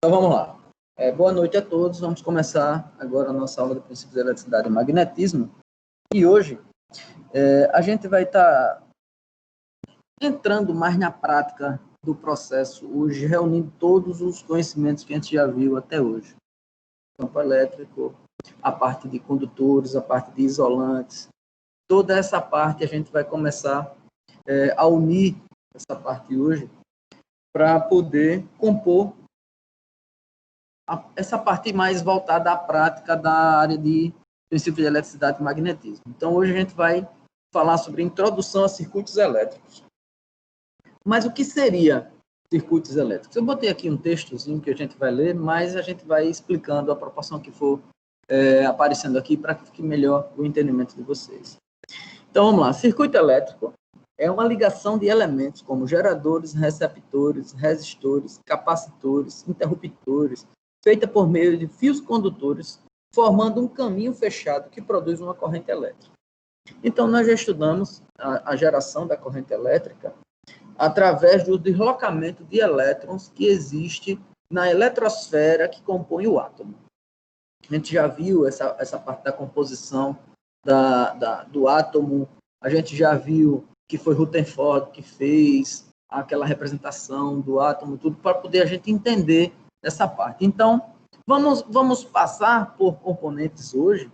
Então, vamos lá. Boa noite a todos. Vamos começar agora a nossa aula de princípios de eletricidade e magnetismo. E hoje, a gente vai estar entrando mais na prática do processo, hoje, reunindo todos os conhecimentos que a gente já viu até hoje. Campo elétrico, a parte de condutores, a parte de isolantes. Toda essa parte a gente vai começar a unir essa parte hoje para poder compor essa parte mais voltada à prática da área de princípios de eletricidade e magnetismo. Então, hoje a gente vai falar sobre introdução a circuitos elétricos. Mas o que seria circuitos elétricos? Eu botei aqui um textozinho que a gente vai ler, mas a gente vai explicando a proporção que for aparecendo aqui para que fique melhor o entendimento de vocês. Então, vamos lá. Circuito elétrico é uma ligação de elementos como geradores, receptores, resistores, capacitores, interruptores, feita por meio de fios condutores, formando um caminho fechado que produz uma corrente elétrica. Então, nós já estudamos a geração da corrente elétrica através do deslocamento de elétrons que existe na eletrosfera que compõe o átomo. A gente já viu essa parte da composição do átomo, a gente já viu que foi Rutherford que fez aquela representação do átomo, tudo para poder a gente entender essa parte. Então, vamos passar por componentes hoje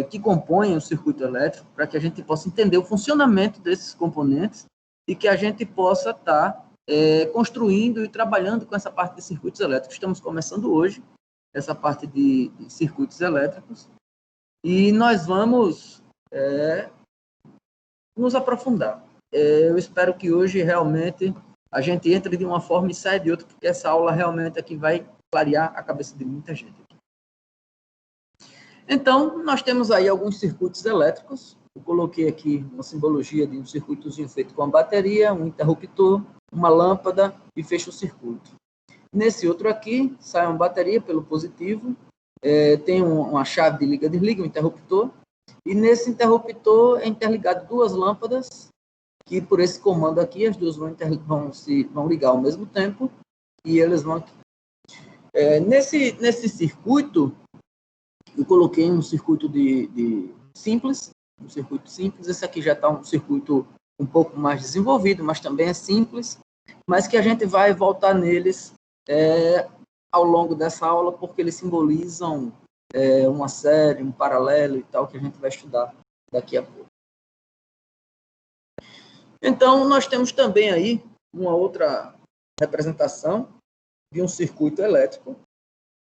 que compõem o circuito elétrico, para que a gente possa entender o funcionamento desses componentes e que a gente possa estar construindo e trabalhando com essa parte de circuitos elétricos. Estamos começando hoje essa parte de circuitos elétricos e nós vamos nos aprofundar. Eu espero que hoje realmente a gente entre de uma forma e saia de outra, porque essa aula realmente aqui vai clarear a cabeça de muita gente. Então, nós temos aí alguns circuitos elétricos. Eu coloquei aqui uma simbologia de um circuitozinho feito com uma bateria, um interruptor, uma lâmpada e fecha o circuito. Nesse outro aqui, sai uma bateria pelo positivo, tem uma chave de liga-desliga, um interruptor, e nesse interruptor é interligado duas lâmpadas, que por esse comando aqui, as duas vão ligar ao mesmo tempo, e eles vão aqui. Nesse circuito, eu coloquei um circuito simples, um circuito simples. Esse aqui já está um circuito um pouco mais desenvolvido, mas também é simples, mas que a gente vai voltar neles ao longo dessa aula, porque eles simbolizam uma série, um paralelo e tal, que a gente vai estudar daqui a pouco. Então, nós temos também aí uma outra representação de um circuito elétrico,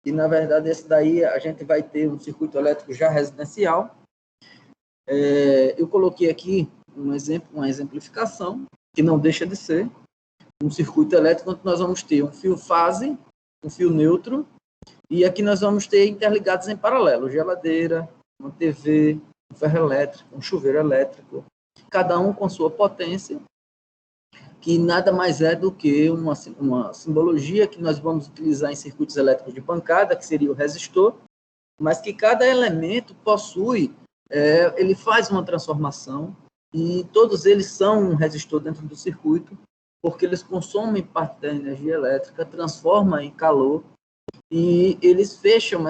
e, na verdade, esse daí a gente vai ter um circuito elétrico já residencial. Eu coloquei aqui um exemplo, uma exemplificação, que não deixa de ser um circuito elétrico, onde nós vamos ter um fio fase, um fio neutro, e aqui nós vamos ter interligados em paralelo, geladeira, uma TV, um ferro elétrico, um chuveiro elétrico, cada um com sua potência, que nada mais é do que uma simbologia que nós vamos utilizar em circuitos elétricos de pancada, que seria o resistor, mas que cada elemento possui, ele faz uma transformação, e todos eles são um resistor dentro do circuito, porque eles consomem parte da energia elétrica, transformam em calor, e eles fecham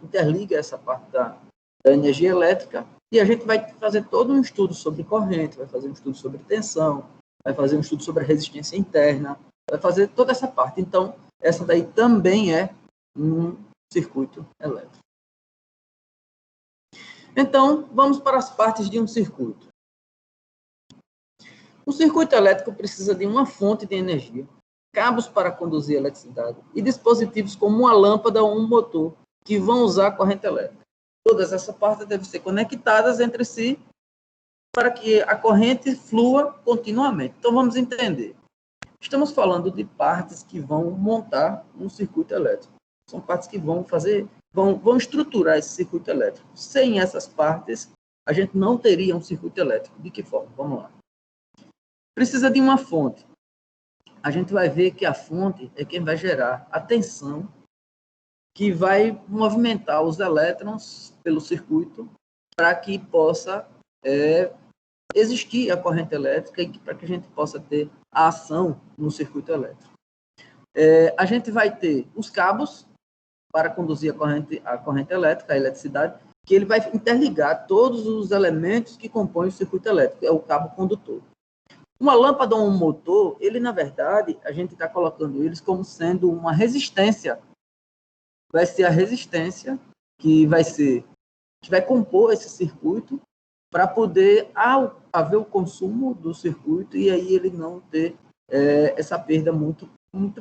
interliga essa parte da energia elétrica, e a gente vai fazer todo um estudo sobre corrente, vai fazer um estudo sobre tensão, vai fazer um estudo sobre a resistência interna, vai fazer toda essa parte. Então, essa daí também é um circuito elétrico. Então, vamos para as partes de um circuito. O circuito elétrico precisa de uma fonte de energia, cabos para conduzir a eletricidade e dispositivos como uma lâmpada ou um motor que vão usar a corrente elétrica. Todas essas partes devem ser conectadas entre si para que a corrente flua continuamente. Então, vamos entender. Estamos falando de partes que vão montar um circuito elétrico. São partes que vão estruturar esse circuito elétrico. Sem essas partes, a gente não teria um circuito elétrico. De que forma? Vamos lá. Precisa de uma fonte. A gente vai ver que a fonte é quem vai gerar a tensão que vai movimentar os elétrons pelo circuito para que possa existir a corrente elétrica e para que a gente possa ter a ação no circuito elétrico. A gente vai ter os cabos para conduzir a corrente elétrica, a eletricidade, que ele vai interligar todos os elementos que compõem o circuito elétrico, é o cabo condutor. Uma lâmpada ou um motor, ele, na verdade, a gente está colocando eles como sendo uma resistência. Vai ser a resistência que vai compor esse circuito para poder haver o consumo do circuito e aí ele não ter essa perda muito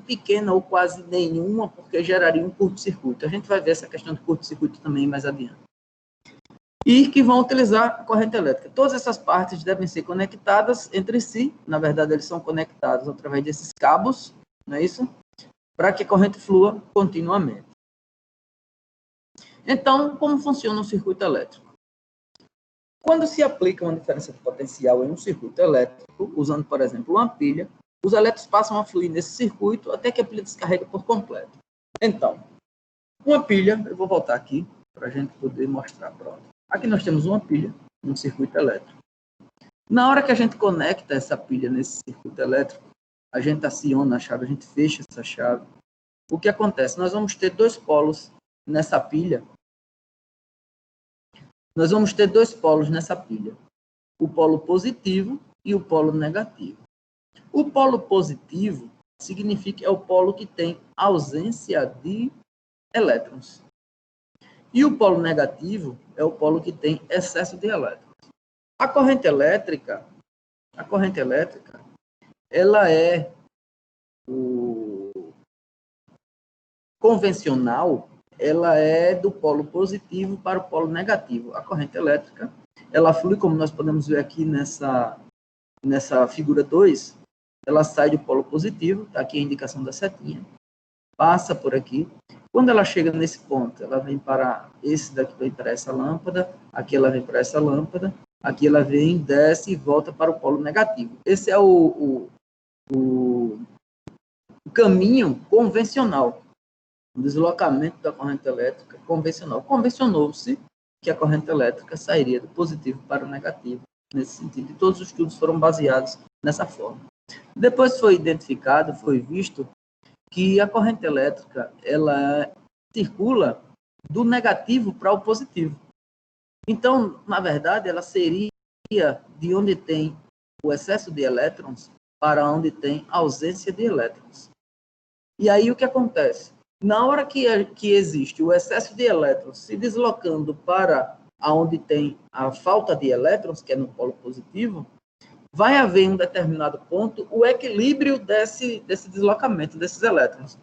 pequena ou quase nenhuma, porque geraria um curto-circuito. A gente vai ver essa questão de curto-circuito também mais adiante. E que vão utilizar a corrente elétrica. Todas essas partes devem ser conectadas entre si, na verdade eles são conectados através desses cabos, não é isso? Para que a corrente flua continuamente. Então, como funciona um circuito elétrico? Quando se aplica uma diferença de potencial em um circuito elétrico, usando, por exemplo, uma pilha, os elétrons passam a fluir nesse circuito até que a pilha descarrega por completo. Então, uma pilha, eu vou voltar aqui para a gente poder mostrar. Pronto. Aqui nós temos uma pilha, um circuito elétrico. Na hora que a gente conecta essa pilha nesse circuito elétrico, a gente aciona a chave, a gente fecha essa chave. O que acontece? Nós vamos ter dois polos nessa pilha. Nós vamos ter dois polos nessa pilha. O polo positivo e o polo negativo. O polo positivo significa é o polo que tem ausência de elétrons. E o polo negativo é o polo que tem excesso de elétrons. A corrente elétrica, ela é convencional, ela é do polo positivo para o polo negativo. A corrente elétrica, ela flui, como nós podemos ver aqui nessa figura 2, ela sai do polo positivo, está aqui a indicação da setinha, passa por aqui. Quando ela chega nesse ponto, ela vem para esse daqui, vem para essa lâmpada, aqui ela vem para essa lâmpada, aqui ela vem, desce e volta para o polo negativo. Esse é o caminho convencional, o deslocamento da corrente elétrica convencional. Convencionou-se que a corrente elétrica sairia do positivo para o negativo, nesse sentido, e todos os estudos foram baseados nessa forma. Depois foi identificado, foi visto que a corrente elétrica ela circula do negativo para o positivo. Então, na verdade, ela seria de onde tem o excesso de elétrons para onde tem ausência de elétrons. E aí o que acontece? Na hora que existe o excesso de elétrons se deslocando para onde tem a falta de elétrons, que é no polo positivo, vai haver em um determinado ponto o equilíbrio desse deslocamento desses elétrons.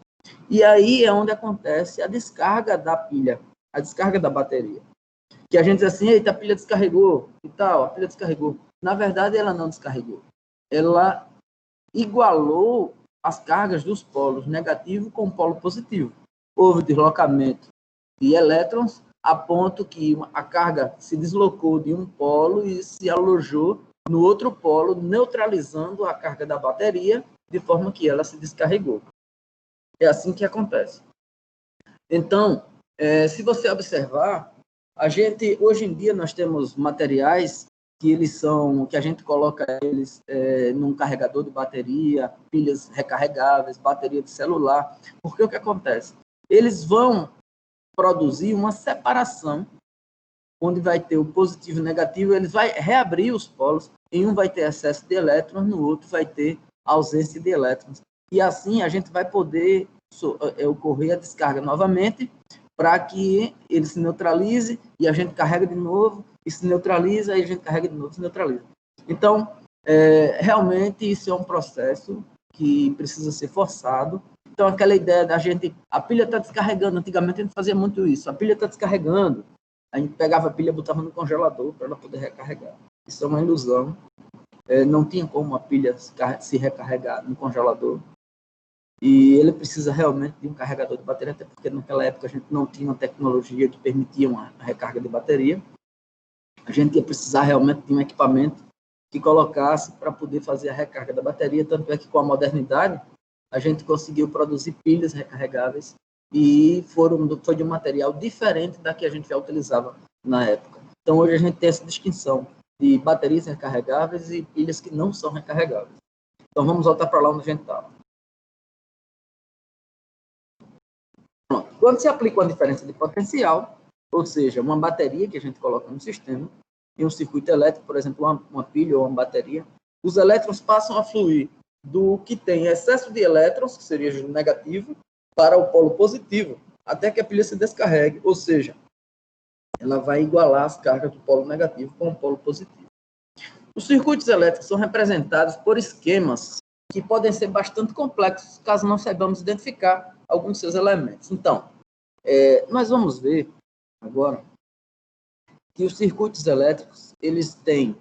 E aí é onde acontece a descarga da pilha, a descarga da bateria. Que a gente diz assim, eita, a pilha descarregou e tal, a pilha descarregou. Na verdade, ela não descarregou. Ela igualou as cargas dos polos negativo com o polo positivo. Houve deslocamento de elétrons a ponto que a carga se deslocou de um polo e se alojou no outro polo, neutralizando a carga da bateria, de forma que ela se descarregou. É assim que acontece. Então, se você observar, hoje em dia nós temos materiais que a gente coloca eles num carregador de bateria, pilhas recarregáveis, bateria de celular, porque o que acontece? Eles vão produzir uma separação onde vai ter o positivo e o negativo, eles vai reabrir os polos, em um vai ter excesso de elétrons, no outro vai ter ausência de elétrons. E assim a gente vai poder ocorrer a descarga novamente, para que ele se neutralize, e a gente carrega de novo, e se neutraliza, e a gente carrega de novo e se neutraliza. Então, realmente isso é um processo que precisa ser forçado. Então, aquela ideia da gente, a pilha está descarregando, antigamente a gente fazia muito isso, a pilha está descarregando, a gente pegava a pilha e botava no congelador para ela poder recarregar. Isso é uma ilusão. Não tinha como a pilha se recarregar no congelador. E ele precisa realmente de um carregador de bateria, até porque naquela época a gente não tinha uma tecnologia que permitia uma recarga de bateria. A gente ia precisar realmente de um equipamento que colocasse para poder fazer a recarga da bateria, tanto é que com a modernidade a gente conseguiu produzir pilhas recarregáveis e foi de um material diferente da que a gente já utilizava na época. Então hoje a gente tem essa distinção de baterias recarregáveis e pilhas que não são recarregáveis. Então vamos voltar para lá onde a gente estava. Quando se aplica uma diferença de potencial, ou seja, uma bateria que a gente coloca no sistema, em um circuito elétrico, por exemplo, uma pilha ou uma bateria, os elétrons passam a fluir do que tem excesso de elétrons, que seria negativo, para o polo positivo, até que a pilha se descarregue, ou seja, ela vai igualar as cargas do polo negativo com o polo positivo. Os circuitos elétricos são representados por esquemas que podem ser bastante complexos, caso não saibamos identificar alguns de seus elementos. Então, nós vamos ver agora que os circuitos elétricos, eles têm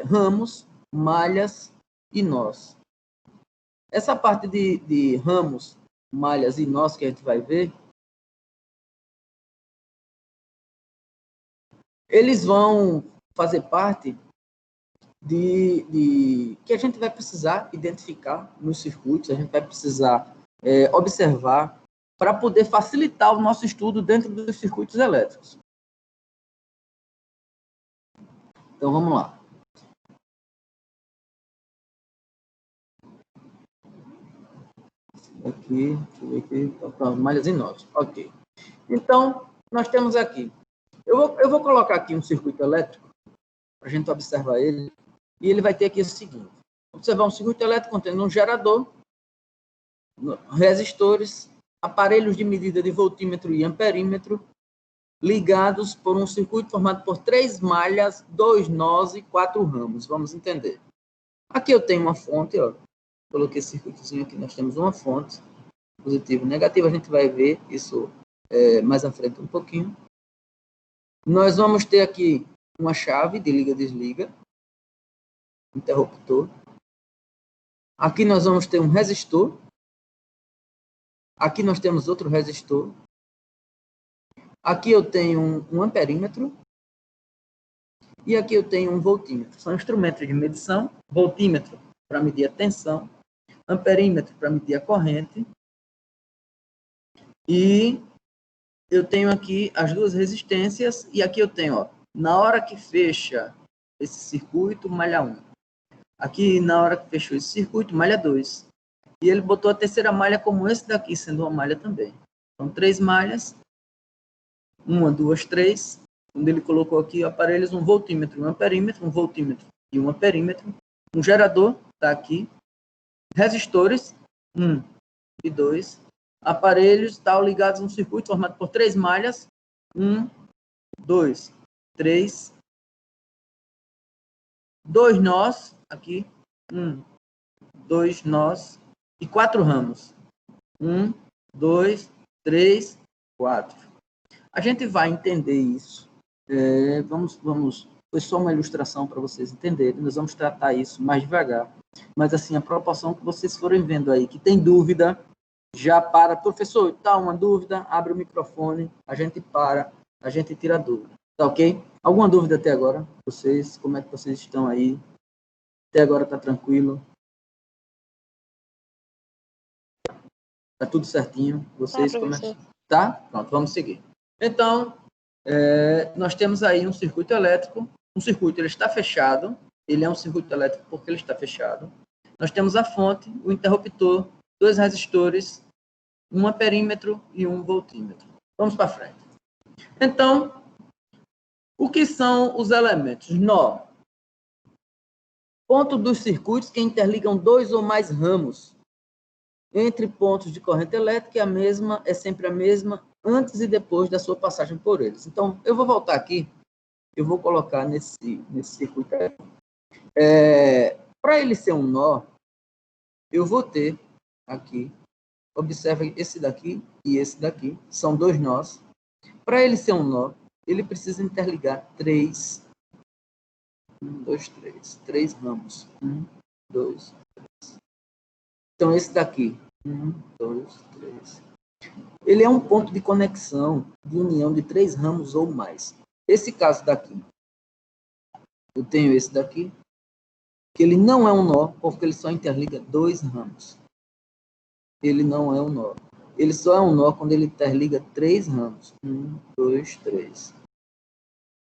ramos, malhas e nós. Essa parte de ramos, malhas e nós que a gente vai ver, eles vão fazer parte que a gente vai precisar identificar nos circuitos, a gente vai precisar observar para poder facilitar o nosso estudo dentro dos circuitos elétricos. Então, vamos lá. Aqui, deixa eu ver aqui, malhas e nós. Ok. Então, nós temos aqui. Eu vou colocar aqui um circuito elétrico, para a gente observar ele, e ele vai ter aqui o seguinte. Observar um circuito elétrico contendo um gerador, resistores, aparelhos de medida de voltímetro e amperímetro, ligados por um circuito formado por 3 malhas, 2 nós e 4 ramos. Vamos entender. Aqui eu tenho uma fonte, ó. Coloquei esse circuitozinho aqui, nós temos uma fonte, positivo e negativo, a gente vai ver isso mais à frente um pouquinho. Nós vamos ter aqui uma chave de liga-desliga, interruptor. Aqui nós vamos ter um resistor. Aqui nós temos outro resistor. Aqui eu tenho um amperímetro. E aqui eu tenho um voltímetro. São instrumentos de medição. Voltímetro para medir a tensão. Amperímetro para medir a corrente. E eu tenho aqui as duas resistências. E aqui eu tenho, ó, na hora que fecha esse circuito, malha 1. Aqui, na hora que fechou esse circuito, malha 2. E ele botou a terceira malha como esse daqui, sendo uma malha também. São 3 malhas. 1, 2, 3. Quando ele colocou aqui aparelhos, um voltímetro, um amperímetro, um voltímetro e um amperímetro. Um gerador, está aqui. Resistores, 1 e 2. Aparelhos estão ligados a um circuito formado por 3 malhas. 1, 2, 3. 2 nós, aqui. 1, 2 nós e 4 ramos. 1, 2, 3, 4. A gente vai entender isso. Foi só uma ilustração para vocês entenderem. Nós vamos tratar isso mais devagar. Mas, assim, a proporção que vocês forem vendo aí, que tem dúvida, já para. Professor, tá uma dúvida? Abre o microfone, a gente para, a gente tira a dúvida. Tá ok? Alguma dúvida até agora? Vocês, como é que vocês estão aí? Até agora tá tranquilo? Tá tudo certinho? Vocês, como é que... Tá? Pronto, vamos seguir. Então, nós temos aí um circuito elétrico. Um circuito, ele está fechado. Ele é um circuito elétrico porque ele está fechado. Nós temos a fonte, o interruptor, 2 resistores, um amperímetro e um voltímetro. Vamos para frente. Então, o que são os elementos? Nó. Ponto dos circuitos que interligam 2 ou mais ramos. Entre pontos de corrente elétrica, a mesma é sempre a mesma antes e depois da sua passagem por eles. Então, eu vou voltar aqui, eu vou colocar nesse circuito. Para ele ser um nó, eu vou ter aqui, observe esse daqui e esse daqui, são 2 nós. Para ele ser um nó, ele precisa interligar 3 ramos. 1, 2, 3. Então, esse daqui, 1, 2, 3. Ele é um ponto de conexão, de união de 3 ramos ou mais. Esse caso daqui, eu tenho esse daqui, que ele não é um nó, porque ele só interliga 2 ramos. Ele não é um nó. Ele só é um nó quando ele interliga 3 ramos. 1, 2, 3.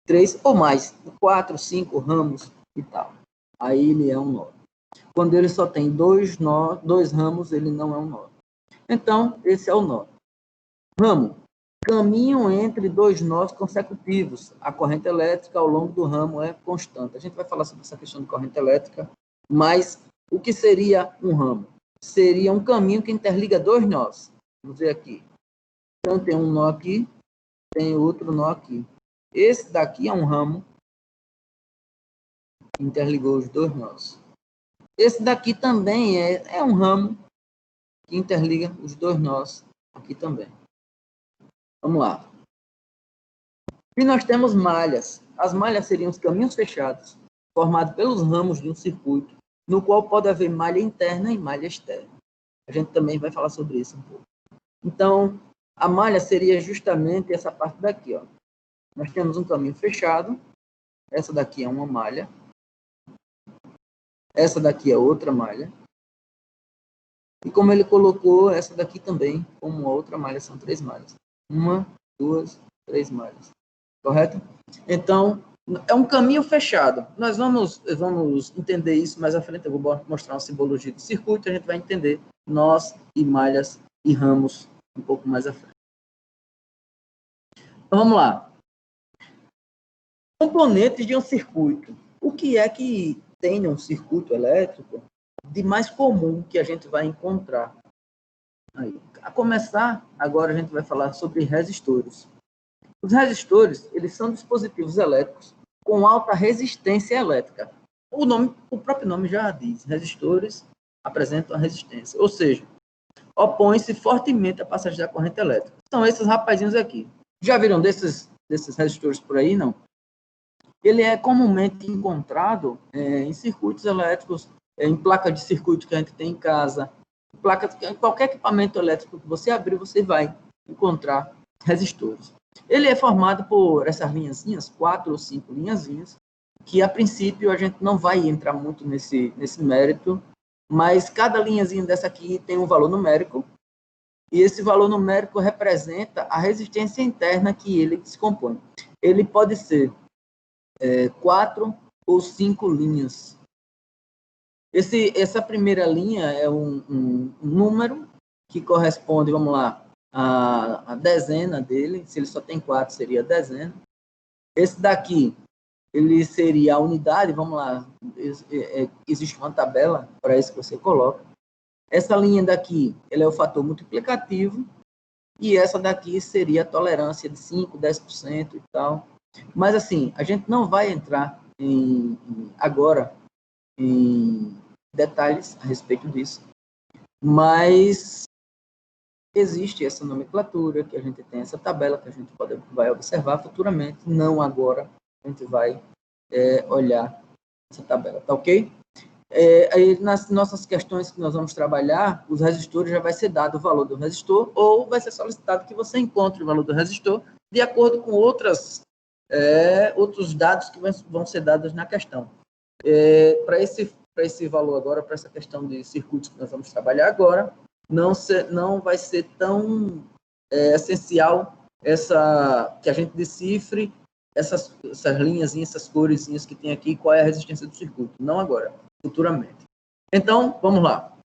3 ou mais, 4, 5 ramos e tal. Aí ele é um nó. Quando ele só tem 2 ramos, ele não é um nó. Então, esse é o nó. Ramo. Caminho entre dois nós consecutivos. A corrente elétrica ao longo do ramo é constante. A gente vai falar sobre essa questão de corrente elétrica, mas o que seria um ramo? Seria um caminho que interliga dois nós. Vamos ver aqui. Então, tem um nó aqui, tem outro nó aqui. Esse daqui é um ramo que interligou os dois nós. Esse daqui também é um ramo que interliga os dois nós aqui também. Vamos lá. E nós temos malhas. As malhas seriam os caminhos fechados, formados pelos ramos de um circuito, no qual pode haver malha interna e malha externa. A gente também vai falar sobre isso um pouco. Então, a malha seria justamente essa parte daqui, ó. Nós temos um caminho fechado. Essa daqui é uma malha. Essa daqui é outra malha. E como ele colocou, essa daqui também, como uma outra malha, são 3 malhas. 1, 2, 3 malhas. Correto? Então, é um caminho fechado. Nós vamos entender isso mais à frente. Eu vou mostrar uma simbologia do circuito, a gente vai entender nós e malhas e ramos um pouco mais à frente. Então, vamos lá. Componentes de um circuito. O que é que tem um circuito elétrico de mais comum que a gente vai encontrar? Aí, a começar, agora a gente vai falar sobre resistores. Os resistores, eles são dispositivos elétricos com alta resistência elétrica. O próprio nome já diz, resistores apresentam a resistência, ou seja, opõem-se fortemente à passagem da corrente elétrica. São esses rapazinhos aqui. Já viram desses resistores por aí, não? Ele é comumente encontrado em circuitos elétricos, em placa de circuito que a gente tem em casa, qualquer equipamento elétrico que você abrir, você vai encontrar resistores. Ele é formado por essas linhazinhas, 4 ou 5 linhazinhas, que a princípio a gente não vai entrar muito nesse mérito, mas cada linhazinha dessa aqui tem um valor numérico, e esse valor numérico representa a resistência interna que ele se compõe. Ele pode ser 4 ou 5 linhas. Essa primeira linha é um número que corresponde, vamos lá, a dezena dele. Se ele só tem 4, seria a dezena. Esse daqui, ele seria a unidade, vamos lá, existe uma tabela para isso que você coloca. Essa linha daqui, ele é o fator multiplicativo, e essa daqui seria a tolerância de 5%, 10% e tal. Mas, assim, a gente não vai entrar agora em detalhes a respeito disso, mas existe essa nomenclatura, que a gente tem essa tabela que a gente vai observar futuramente, não agora, a gente vai olhar essa tabela, tá ok? Aí nas nossas questões que nós vamos trabalhar, os resistores já vai ser dado o valor do resistor, ou vai ser solicitado que você encontre o valor do resistor de acordo com outros dados que vão ser dados na questão. Para esse valor agora, para essa questão de circuitos que nós vamos trabalhar agora, não vai ser tão essencial que a gente decifre essas linhazinhas, essas coresinhas que tem aqui, qual é a resistência do circuito. Não agora, futuramente. Então, vamos lá.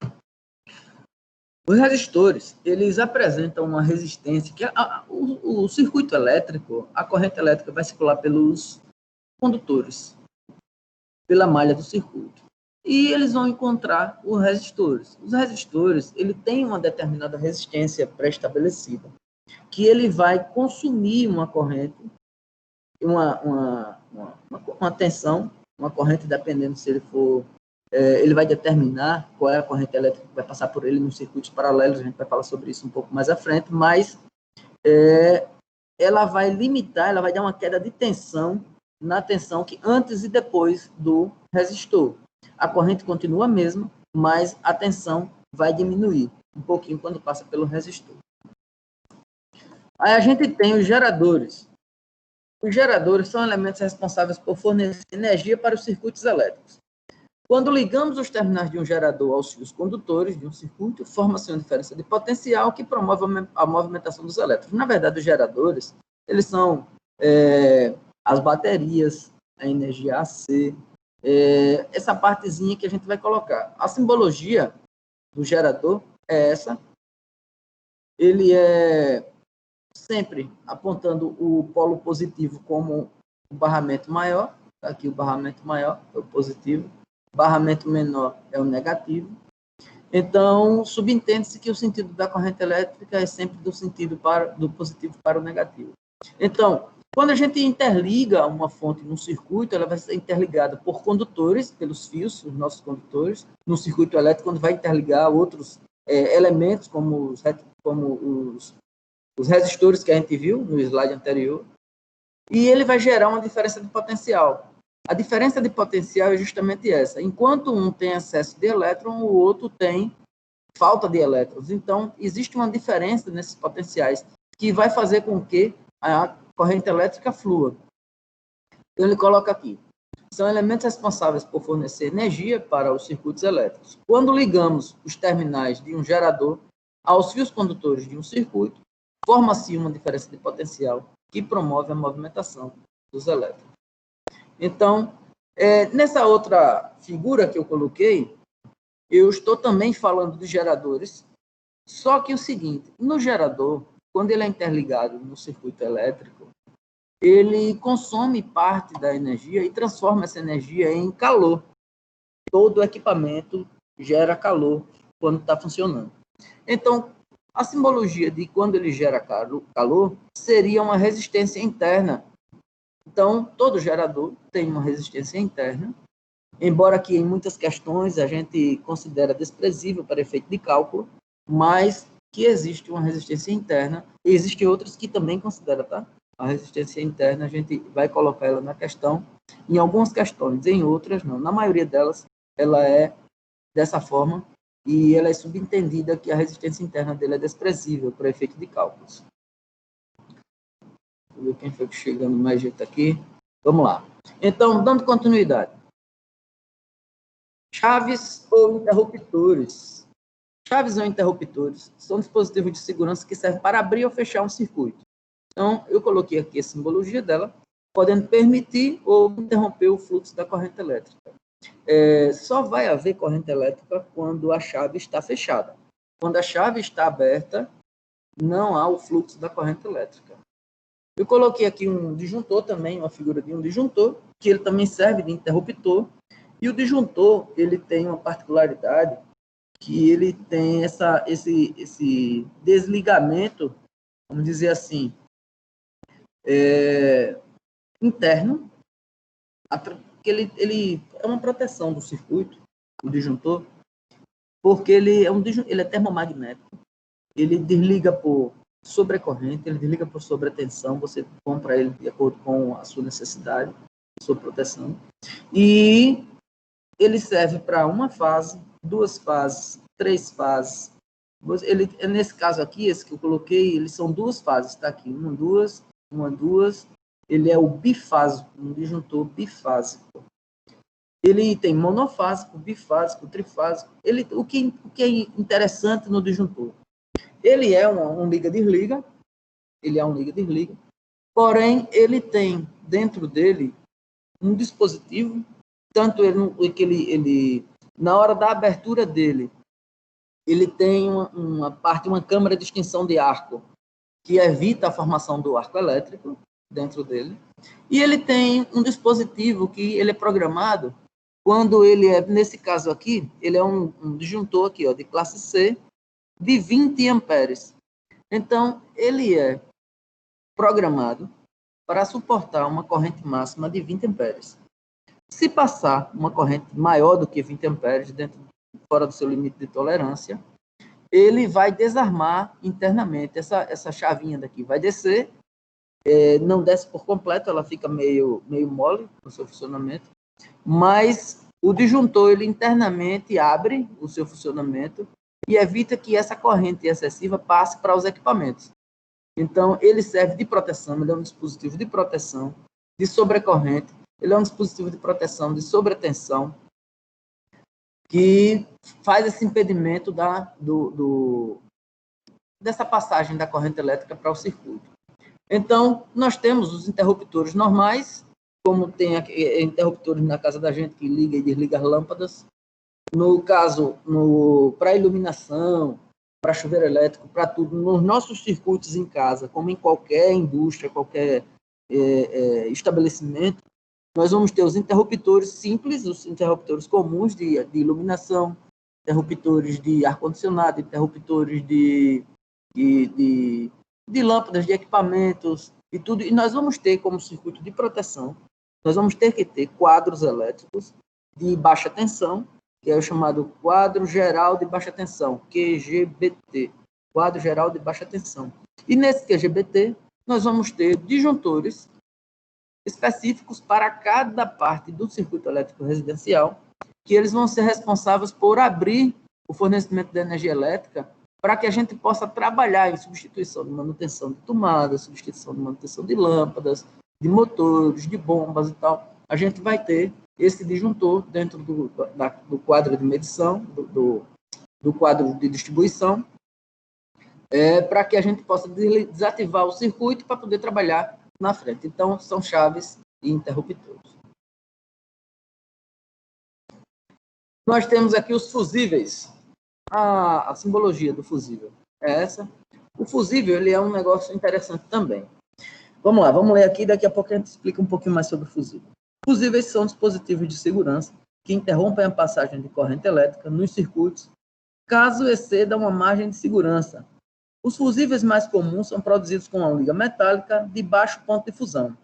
Os resistores, eles apresentam uma resistência que o circuito elétrico, a corrente elétrica vai circular pelos condutores, pela malha do circuito. E eles vão encontrar os resistores. Os resistores, ele tem uma determinada resistência pré-estabelecida, que ele vai consumir uma corrente, uma tensão, uma corrente, dependendo se ele for... ele vai determinar qual é a corrente elétrica que vai passar por ele nos circuitos paralelos, a gente vai falar sobre isso um pouco mais à frente, mas ela vai limitar, ela vai dar uma queda de tensão na tensão que antes e depois do resistor. A corrente continua a mesma, mas a tensão vai diminuir um pouquinho quando passa pelo resistor. Aí a gente tem os geradores. Os geradores são elementos responsáveis por fornecer energia para os circuitos elétricos. Quando ligamos os terminais de um gerador aos fios condutores de um circuito, forma-se uma diferença de potencial que promove a movimentação dos elétrons. Na verdade, os geradores, eles são as baterias, a energia AC, essa partezinha que a gente vai colocar. A simbologia do gerador é essa. Ele é sempre apontando o polo positivo como o barramento maior. Aqui o barramento maior é o positivo, o barramento menor é o negativo. Então, subentende-se que o sentido da corrente elétrica é sempre do positivo para o negativo. Então, quando a gente interliga uma fonte num circuito, ela vai ser interligada por condutores, pelos fios, os nossos condutores, no circuito elétrico, quando vai interligar outros elementos, como os resistores que a gente viu no slide anterior, e ele vai gerar uma diferença de potencial. A diferença de potencial é justamente essa. Enquanto um tem excesso de elétron, o outro tem falta de elétrons. Então, existe uma diferença nesses potenciais que vai fazer com que a corrente elétrica flua. Então, ele coloca aqui. São elementos responsáveis por fornecer energia para os circuitos elétricos. Quando ligamos os terminais de um gerador aos fios condutores de um circuito, forma-se uma diferença de potencial que promove a movimentação dos elétrons. Então, nessa outra figura que eu coloquei, eu estou também falando de geradores, só que o seguinte, no gerador, quando ele é interligado no circuito elétrico, ele consome parte da energia e transforma essa energia em calor. Todo o equipamento gera calor quando está funcionando. Então, a simbologia de quando ele gera calor seria uma resistência interna. Então, todo gerador tem uma resistência interna, embora que em muitas questões a gente considera desprezível para efeito de cálculo, mas que existe uma resistência interna, e existem outras que também consideram, tá? A resistência interna, a gente vai colocar ela na questão, em algumas questões, em outras não. Na maioria delas, ela é dessa forma, e ela é subentendida que a resistência interna dele é desprezível para efeito de cálculos. Vou ver quem foi que chegando mais gente aqui. Vamos lá. Então, dando continuidade. Chaves ou interruptores. Chaves ou interruptores são dispositivos de segurança que servem para abrir ou fechar um circuito. Então, eu coloquei aqui a simbologia dela, podendo permitir ou interromper o fluxo da corrente elétrica. Só vai haver corrente elétrica quando a chave está fechada. Quando a chave está aberta, não há o fluxo da corrente elétrica. Eu coloquei aqui um disjuntor também, uma figura de um disjuntor, que ele também serve de interruptor. E o disjuntor, ele tem uma particularidade que ele tem esse desligamento, vamos dizer assim, interno, que ele é uma proteção do circuito, o disjuntor, porque ele é termomagnético, ele desliga por sobrecorrente, ele desliga por sobretensão, você compra ele de acordo com a sua necessidade, sua proteção, e ele serve para uma fase, 2 fases, 3 fases. Nesse caso aqui, esse que eu coloquei, eles são 2 fases, está aqui, uma, duas, ele é o bifásico, um disjuntor bifásico. Ele tem monofásico, bifásico, trifásico. O que é interessante no disjuntor? Ele é um liga-desliga, porém, ele tem dentro dele um dispositivo, tanto ele na hora da abertura dele, ele tem uma câmara de extinção de arco, que evita a formação do arco elétrico dentro dele, e ele tem um dispositivo que ele é programado, quando ele nesse caso aqui, ele é um disjuntor aqui, ó, de classe C, de 20 amperes. Então, ele é programado para suportar uma corrente máxima de 20 amperes. Se passar uma corrente maior do que 20 amperes, fora do seu limite de tolerância, ele vai desarmar internamente. Essa chavinha daqui vai descer, não desce por completo, ela fica meio mole no seu funcionamento, mas o disjuntor, ele internamente abre o seu funcionamento e evita que essa corrente excessiva passe para os equipamentos. Então, ele serve de proteção, ele é um dispositivo de proteção, de sobrecorrente, ele é um dispositivo de proteção, de sobretensão, que faz esse impedimento dessa passagem da corrente elétrica para o circuito. Então, nós temos os interruptores normais, como tem interruptores na casa da gente que liga e desliga as lâmpadas. No caso, para iluminação, para chuveiro elétrico, para tudo, nos nossos circuitos em casa, como em qualquer indústria, qualquer estabelecimento, nós vamos ter os interruptores simples, os interruptores comuns de iluminação, interruptores de ar-condicionado, interruptores de lâmpadas, de equipamentos e tudo. E nós vamos ter como circuito de proteção, nós vamos ter que ter quadros elétricos de baixa tensão, que é o chamado quadro geral de baixa tensão, QGBT, quadro geral de baixa tensão. E nesse QGBT, nós vamos ter disjuntores específicos para cada parte do circuito elétrico residencial, que eles vão ser responsáveis por abrir o fornecimento de energia elétrica para que a gente possa trabalhar em substituição de manutenção de tomadas, substituição de manutenção de lâmpadas, de motores, de bombas e tal. A gente vai ter esse disjuntor dentro do quadro de medição, do quadro de distribuição, para que a gente possa desativar o circuito para poder trabalhar na frente. Então, são chaves e interruptores. Nós temos aqui os fusíveis. A simbologia do fusível é essa. O fusível ele é um negócio interessante também. Vamos lá, vamos ler aqui, daqui a pouco a gente explica um pouquinho mais sobre o fusível. Fusíveis são dispositivos de segurança que interrompem a passagem de corrente elétrica nos circuitos caso exceda uma margem de segurança. Os fusíveis mais comuns são produzidos com uma liga metálica de baixo ponto de fusão.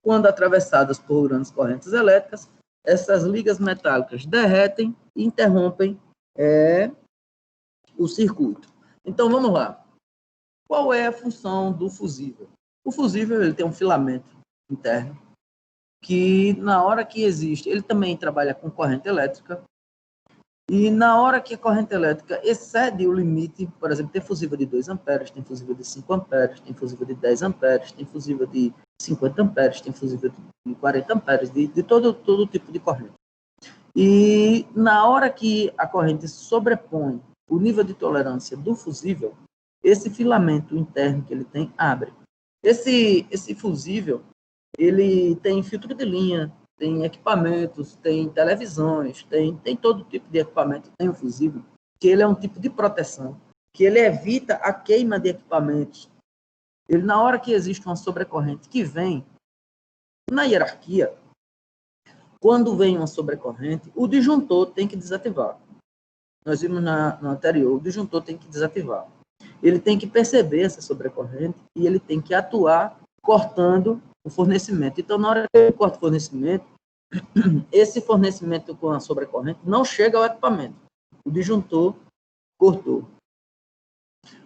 Quando atravessadas por grandes correntes elétricas, essas ligas metálicas derretem e interrompem o circuito. Então, vamos lá. Qual é a função do fusível? O fusível ele tem um filamento interno que, na hora que existe, ele também trabalha com corrente elétrica, e na hora que a corrente elétrica excede o limite, por exemplo, tem fusível de 2 amperes, tem fusível de 5 amperes, tem fusível de 10 amperes, tem fusível de 50 amperes, tem fusível de 40 amperes, de todo tipo de corrente. E na hora que a corrente sobrepõe o nível de tolerância do fusível, esse filamento interno que ele tem abre. Esse fusível, ele tem filtro de linha, tem equipamentos, tem televisões, tem todo tipo de equipamento, tem o fusível, que ele é um tipo de proteção, que ele evita a queima de equipamentos. Ele, na hora que existe uma sobrecorrente que vem na hierarquia, quando vem uma sobrecorrente, o disjuntor tem que desativar. Nós vimos no anterior, o disjuntor tem que desativar. Ele tem que perceber essa sobrecorrente e ele tem que atuar cortando o fornecimento. Então, na hora que ele corta o fornecimento, esse fornecimento com a sobrecorrente não chega ao equipamento. O disjuntor cortou.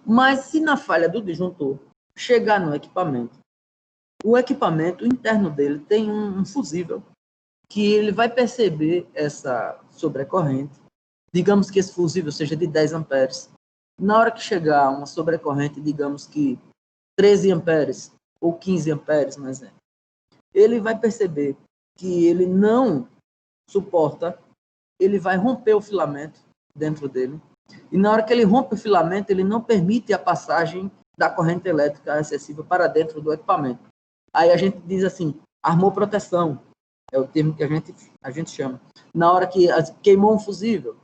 Mas se na falha do disjuntor chegar no equipamento, o equipamento interno dele tem um fusível que ele vai perceber essa sobrecorrente. Digamos que esse fusível seja de 10 amperes. Na hora que chegar uma sobrecorrente, digamos que 13 amperes ou 15 amperes, mais exemplo, ele vai perceber que ele não suporta, ele vai romper o filamento dentro dele. E na hora que ele rompe o filamento, ele não permite a passagem da corrente elétrica excessiva para dentro do equipamento. Aí a gente diz assim, armou proteção, é o termo que a gente chama. Na hora que queimou um fusível,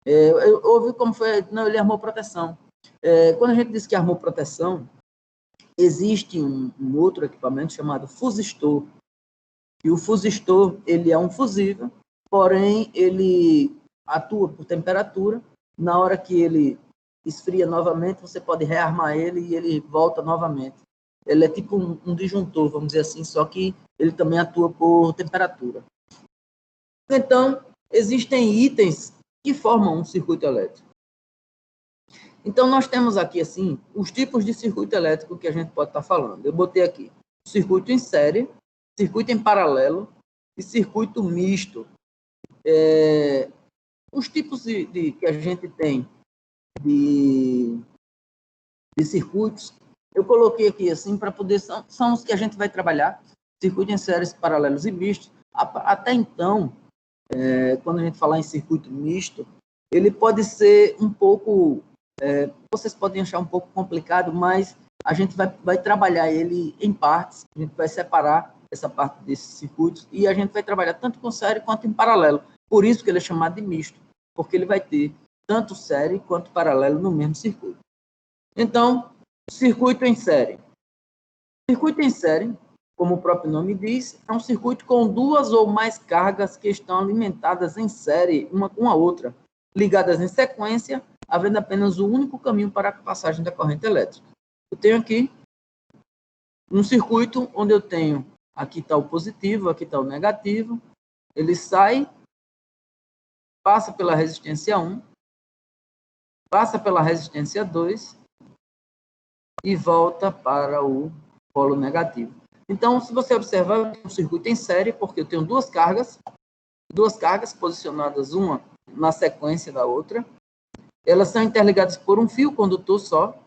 eu ouvi como foi, não, ele armou proteção. Quando a gente diz que armou proteção, existe um outro equipamento chamado fusistor. E o fusistor, ele é um fusível, porém ele atua por temperatura. Na hora que ele esfria novamente, você pode rearmar ele e ele volta novamente. Ele é tipo um disjuntor, vamos dizer assim, só que ele também atua por temperatura. Então, existem itens que formam um circuito elétrico. Então, nós temos aqui, assim, os tipos de circuito elétrico que a gente pode estar falando. Eu botei aqui circuito em série, circuito em paralelo e circuito misto. Os tipos que a gente tem de circuitos, eu coloquei aqui assim para poder, são os que a gente vai trabalhar, circuito em séries, paralelos e mistos. Até então, quando a gente falar em circuito misto, ele pode ser um pouco, vocês podem achar um pouco complicado, mas a gente vai trabalhar ele em partes, a gente vai separar essa parte desses circuitos e a gente vai trabalhar tanto com série quanto em paralelo. Por isso que ele é chamado de misto, porque ele vai ter tanto série quanto paralelo no mesmo circuito. Então, circuito em série. Circuito em série, como o próprio nome diz, é um circuito com duas ou mais cargas que estão alimentadas em série, uma com a outra, ligadas em sequência, havendo apenas um único caminho para a passagem da corrente elétrica. Eu tenho aqui um circuito onde eu tenho, aqui está o positivo, aqui está o negativo, ele sai, passa pela resistência 1, passa pela resistência 2 e volta para o polo negativo. Então, se você observar, eu tenho um circuito em série, porque eu tenho duas cargas posicionadas uma na sequência da outra. Elas são interligadas por um fio condutor só.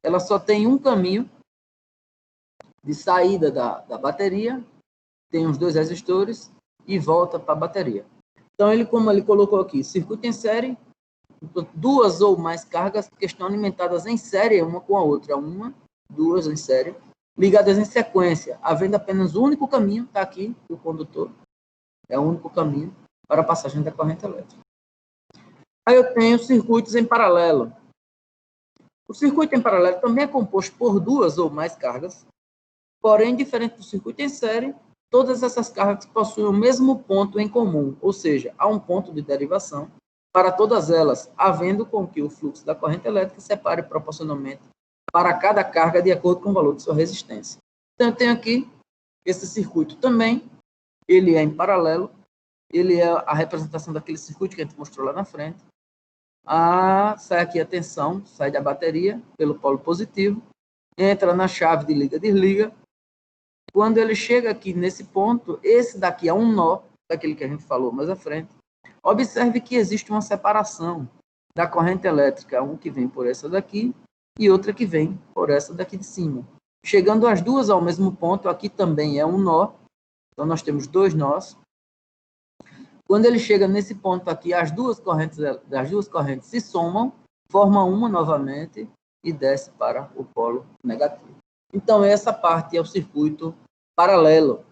Ela só tem um caminho de saída da bateria, tem os dois resistores e volta para a bateria. Então, como ele colocou aqui, circuito em série, duas ou mais cargas que estão alimentadas em série, uma com a outra, duas em série, ligadas em sequência, havendo apenas um único caminho, está aqui, o condutor, é o único caminho para a passagem da corrente elétrica. Aí eu tenho circuitos em paralelo. O circuito em paralelo também é composto por duas ou mais cargas, porém, diferente do circuito em série, todas essas cargas possuem o mesmo ponto em comum, ou seja, há um ponto de derivação para todas elas, havendo com que o fluxo da corrente elétrica separe proporcionalmente para cada carga de acordo com o valor de sua resistência. Então, eu tenho aqui esse circuito também, ele é em paralelo, ele é a representação daquele circuito que a gente mostrou lá na frente. Sai aqui a tensão, sai da bateria pelo polo positivo, entra na chave de liga-desliga. Quando ele chega aqui nesse ponto, esse daqui é um nó, daquele que a gente falou mais à frente. Observe que existe uma separação da corrente elétrica, um que vem por essa daqui e outra que vem por essa daqui de cima. Chegando as duas ao mesmo ponto, aqui também é um nó, então nós temos dois nós. Quando ele chega nesse ponto aqui, as duas correntes se somam, formam uma novamente e desce para o polo negativo. Então, essa parte é o circuito paralelo.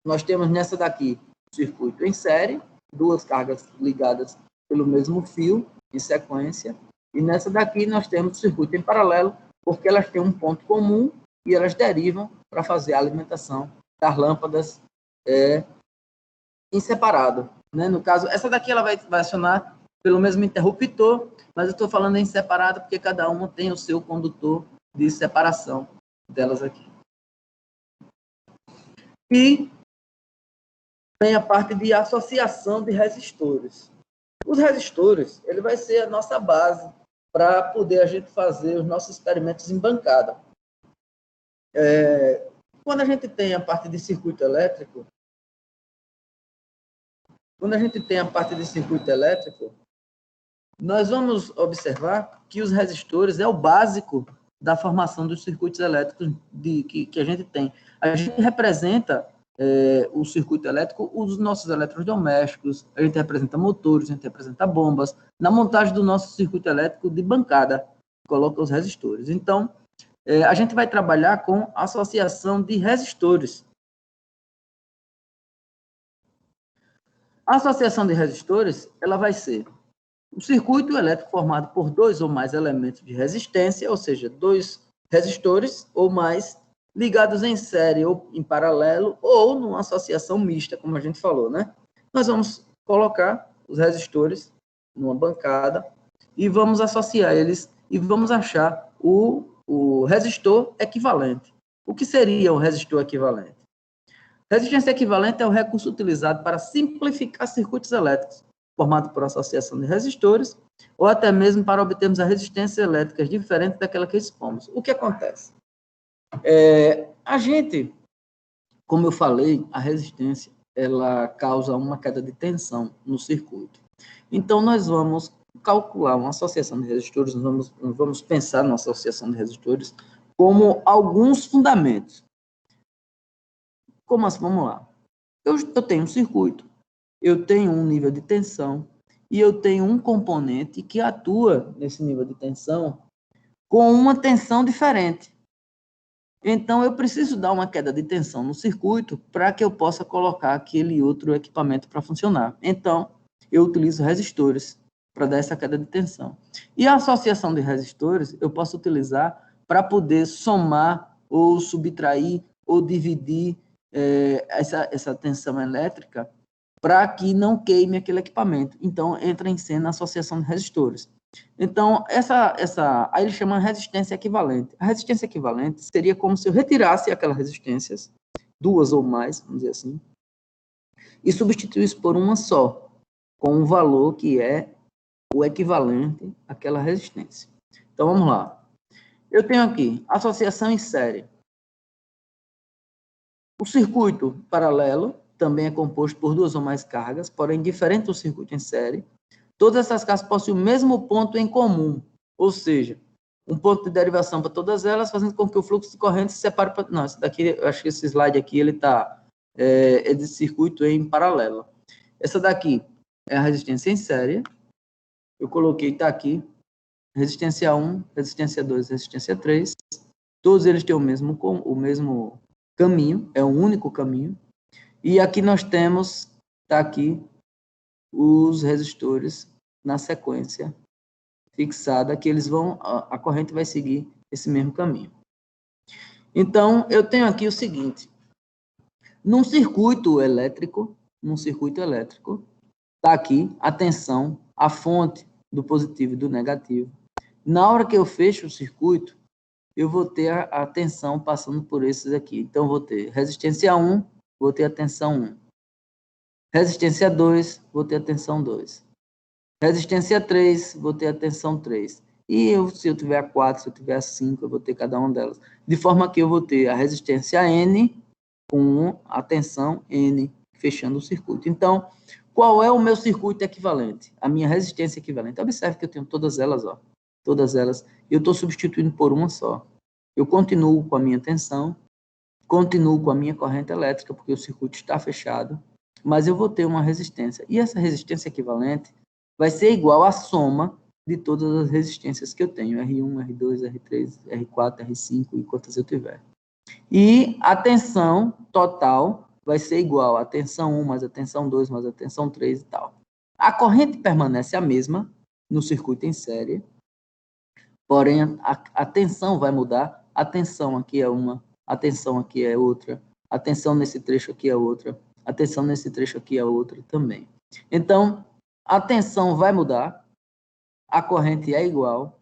Nós temos nessa daqui o circuito em série, duas cargas ligadas pelo mesmo fio, em sequência, e nessa daqui nós temos o circuito em paralelo, porque elas têm um ponto comum e elas derivam para fazer a alimentação das lâmpadas em separado. Né? No caso, essa daqui ela vai acionar pelo mesmo interruptor, mas eu estou falando em separado porque cada uma tem o seu condutor de separação delas aqui. E tem a parte de associação de resistores. Os resistores, ele vai ser a nossa base para poder a gente fazer os nossos experimentos em bancada. Quando a gente tem a parte de circuito elétrico, nós vamos observar que os resistores é o básico da formação dos circuitos elétricos que a gente tem. A gente representa o circuito elétrico, os nossos eletrodomésticos, a gente representa motores, a gente representa bombas. Na montagem do nosso circuito elétrico de bancada, coloca os resistores. Então, a gente vai trabalhar com associação de resistores. A associação de resistores, ela vai ser um circuito elétrico formado por dois ou mais elementos de resistência, ou seja, dois resistores ou mais ligados em série ou em paralelo ou numa associação mista, como a gente falou, né? Nós vamos colocar os resistores numa bancada e vamos associar eles e vamos achar o resistor equivalente. O que seria o resistor equivalente? Resistência equivalente é o recurso utilizado para simplificar circuitos elétricos, formado por associação de resistores, ou até mesmo para obtermos a resistência elétrica diferente daquela que expomos. O que acontece? A gente, como eu falei, a resistência, ela causa uma queda de tensão no circuito. Então, nós vamos calcular uma associação de resistores, nós vamos pensar numa associação de resistores como alguns fundamentos. Como assim? Vamos lá. Eu tenho um circuito, eu tenho um nível de tensão e eu tenho um componente que atua nesse nível de tensão com uma tensão diferente. Então, eu preciso dar uma queda de tensão no circuito para que eu possa colocar aquele outro equipamento para funcionar. Então, eu utilizo resistores. para dar essa queda de tensão. E a associação de resistores eu posso utilizar para poder somar ou subtrair ou dividir essa tensão elétrica para que não queime aquele equipamento. Então, entra em cena a associação de resistores. Então, aí ele chama resistência equivalente. A resistência equivalente seria como se eu retirasse aquelas resistências, duas ou mais, vamos dizer assim, e substituísse por uma só, com um valor que é o equivalente àquela resistência. Então, vamos lá. Eu tenho aqui associação em série. O circuito paralelo também é composto por duas ou mais cargas, porém diferente do circuito em série. Todas essas cargas possuem o mesmo ponto em comum, ou seja, um ponto de derivação para todas elas, fazendo com que o fluxo de corrente se separe. Não, esse daqui, eu acho que esse slide aqui ele está de circuito em paralelo. Essa daqui é a resistência em série. Eu coloquei, está aqui, resistência 1, resistência 2, resistência 3. Todos eles têm o mesmo caminho, é um único caminho. E aqui nós temos, está aqui, os resistores na sequência fixada, que eles vão, a corrente vai seguir esse mesmo caminho. Então, eu tenho aqui o seguinte, num circuito elétrico, está aqui a tensão, a fonte do positivo e do negativo. Na hora que eu fecho o circuito, eu vou ter a tensão passando por esses aqui. Então, vou ter resistência 1, vou ter a tensão 1. Resistência 2, vou ter a tensão 2. Resistência 3, vou ter a tensão 3. E se eu tiver a 4, se eu tiver a 5, eu vou ter cada uma delas. De forma que eu vou ter a resistência N com a tensão N, fechando o circuito. Então, qual é o meu circuito equivalente? A minha resistência equivalente. Observe que eu tenho todas elas, ó. Todas elas. Eu estou substituindo por uma só. Eu continuo com a minha tensão, continuo com a minha corrente elétrica, porque o circuito está fechado, mas eu vou ter uma resistência. E essa resistência equivalente vai ser igual à soma de todas as resistências que eu tenho, R1, R2, R3, R4, R5 e quantas eu tiver. E a tensão total vai ser igual a tensão 1 mais a tensão 2 mais a tensão 3 e tal. A corrente permanece a mesma no circuito em série, porém a tensão vai mudar. A tensão aqui é uma, a tensão aqui é outra, a tensão nesse trecho aqui é outra, a tensão nesse trecho aqui é outra também. Então, a tensão vai mudar, a corrente é igual,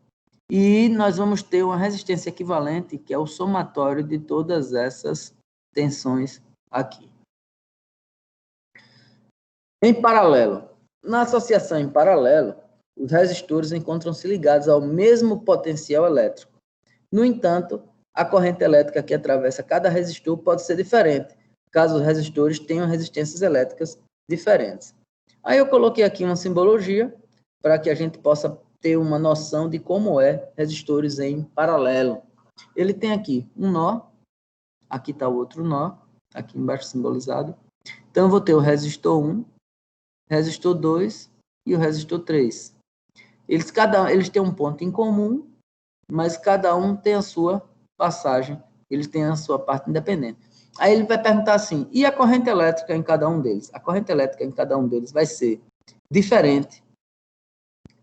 e nós vamos ter uma resistência equivalente, que é o somatório de todas essas tensões aqui. Em paralelo, na associação em paralelo, os resistores encontram-se ligados ao mesmo potencial elétrico. No entanto, a corrente elétrica que atravessa cada resistor pode ser diferente, caso os resistores tenham resistências elétricas diferentes. Aí eu coloquei aqui uma simbologia para que a gente possa ter uma noção de como é resistores em paralelo. Ele tem aqui um nó, aqui está o outro nó, aqui embaixo simbolizado. Então, eu vou ter o resistor 1, resistor 2 e o resistor 3. Eles têm um ponto em comum, mas cada um tem a sua passagem, eles têm a sua parte independente. Aí ele vai perguntar assim, e a corrente elétrica em cada um deles? A corrente elétrica em cada um deles vai ser diferente,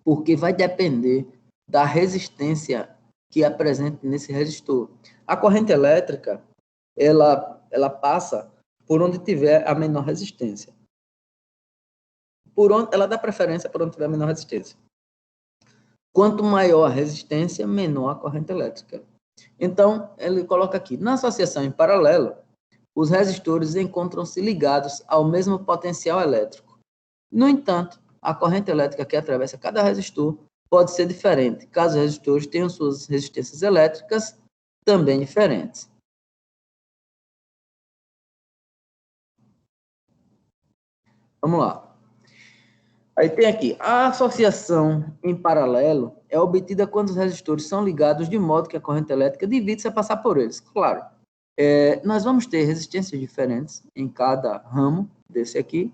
porque vai depender da resistência que é presente nesse resistor. A corrente elétrica, ela passa por onde tiver a menor resistência. Ela dá preferência por onde tiver a menor resistência. Quanto maior a resistência, menor a corrente elétrica. Então, ele coloca aqui, na associação em paralelo, os resistores encontram-se ligados ao mesmo potencial elétrico. No entanto, a corrente elétrica que atravessa cada resistor pode ser diferente, caso os resistores tenham suas resistências elétricas também diferentes. Vamos lá. Aí tem aqui, a associação em paralelo é obtida quando os resistores são ligados de modo que a corrente elétrica divide-se a passar por eles. Claro, nós vamos ter resistências diferentes em cada ramo desse aqui,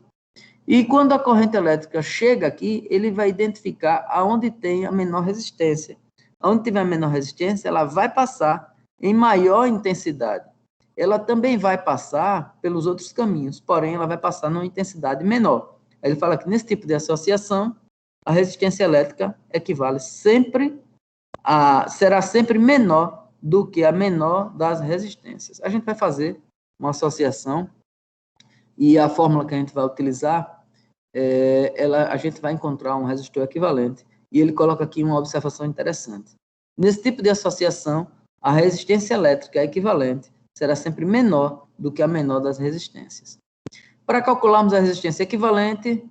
e quando a corrente elétrica chega aqui, ele vai identificar aonde tem a menor resistência. Onde tiver a menor resistência, ela vai passar em maior intensidade. Ela também vai passar pelos outros caminhos, porém ela vai passar numa intensidade menor. Aí ele fala que nesse tipo de associação, a resistência elétrica equivale sempre será sempre menor do que a menor das resistências. A gente vai fazer uma associação e a fórmula que a gente vai utilizar, a gente vai encontrar um resistor equivalente e ele coloca aqui uma observação interessante. Nesse tipo de associação, a resistência elétrica equivalente será sempre menor do que a menor das resistências. Para calcularmos a resistência equivalente,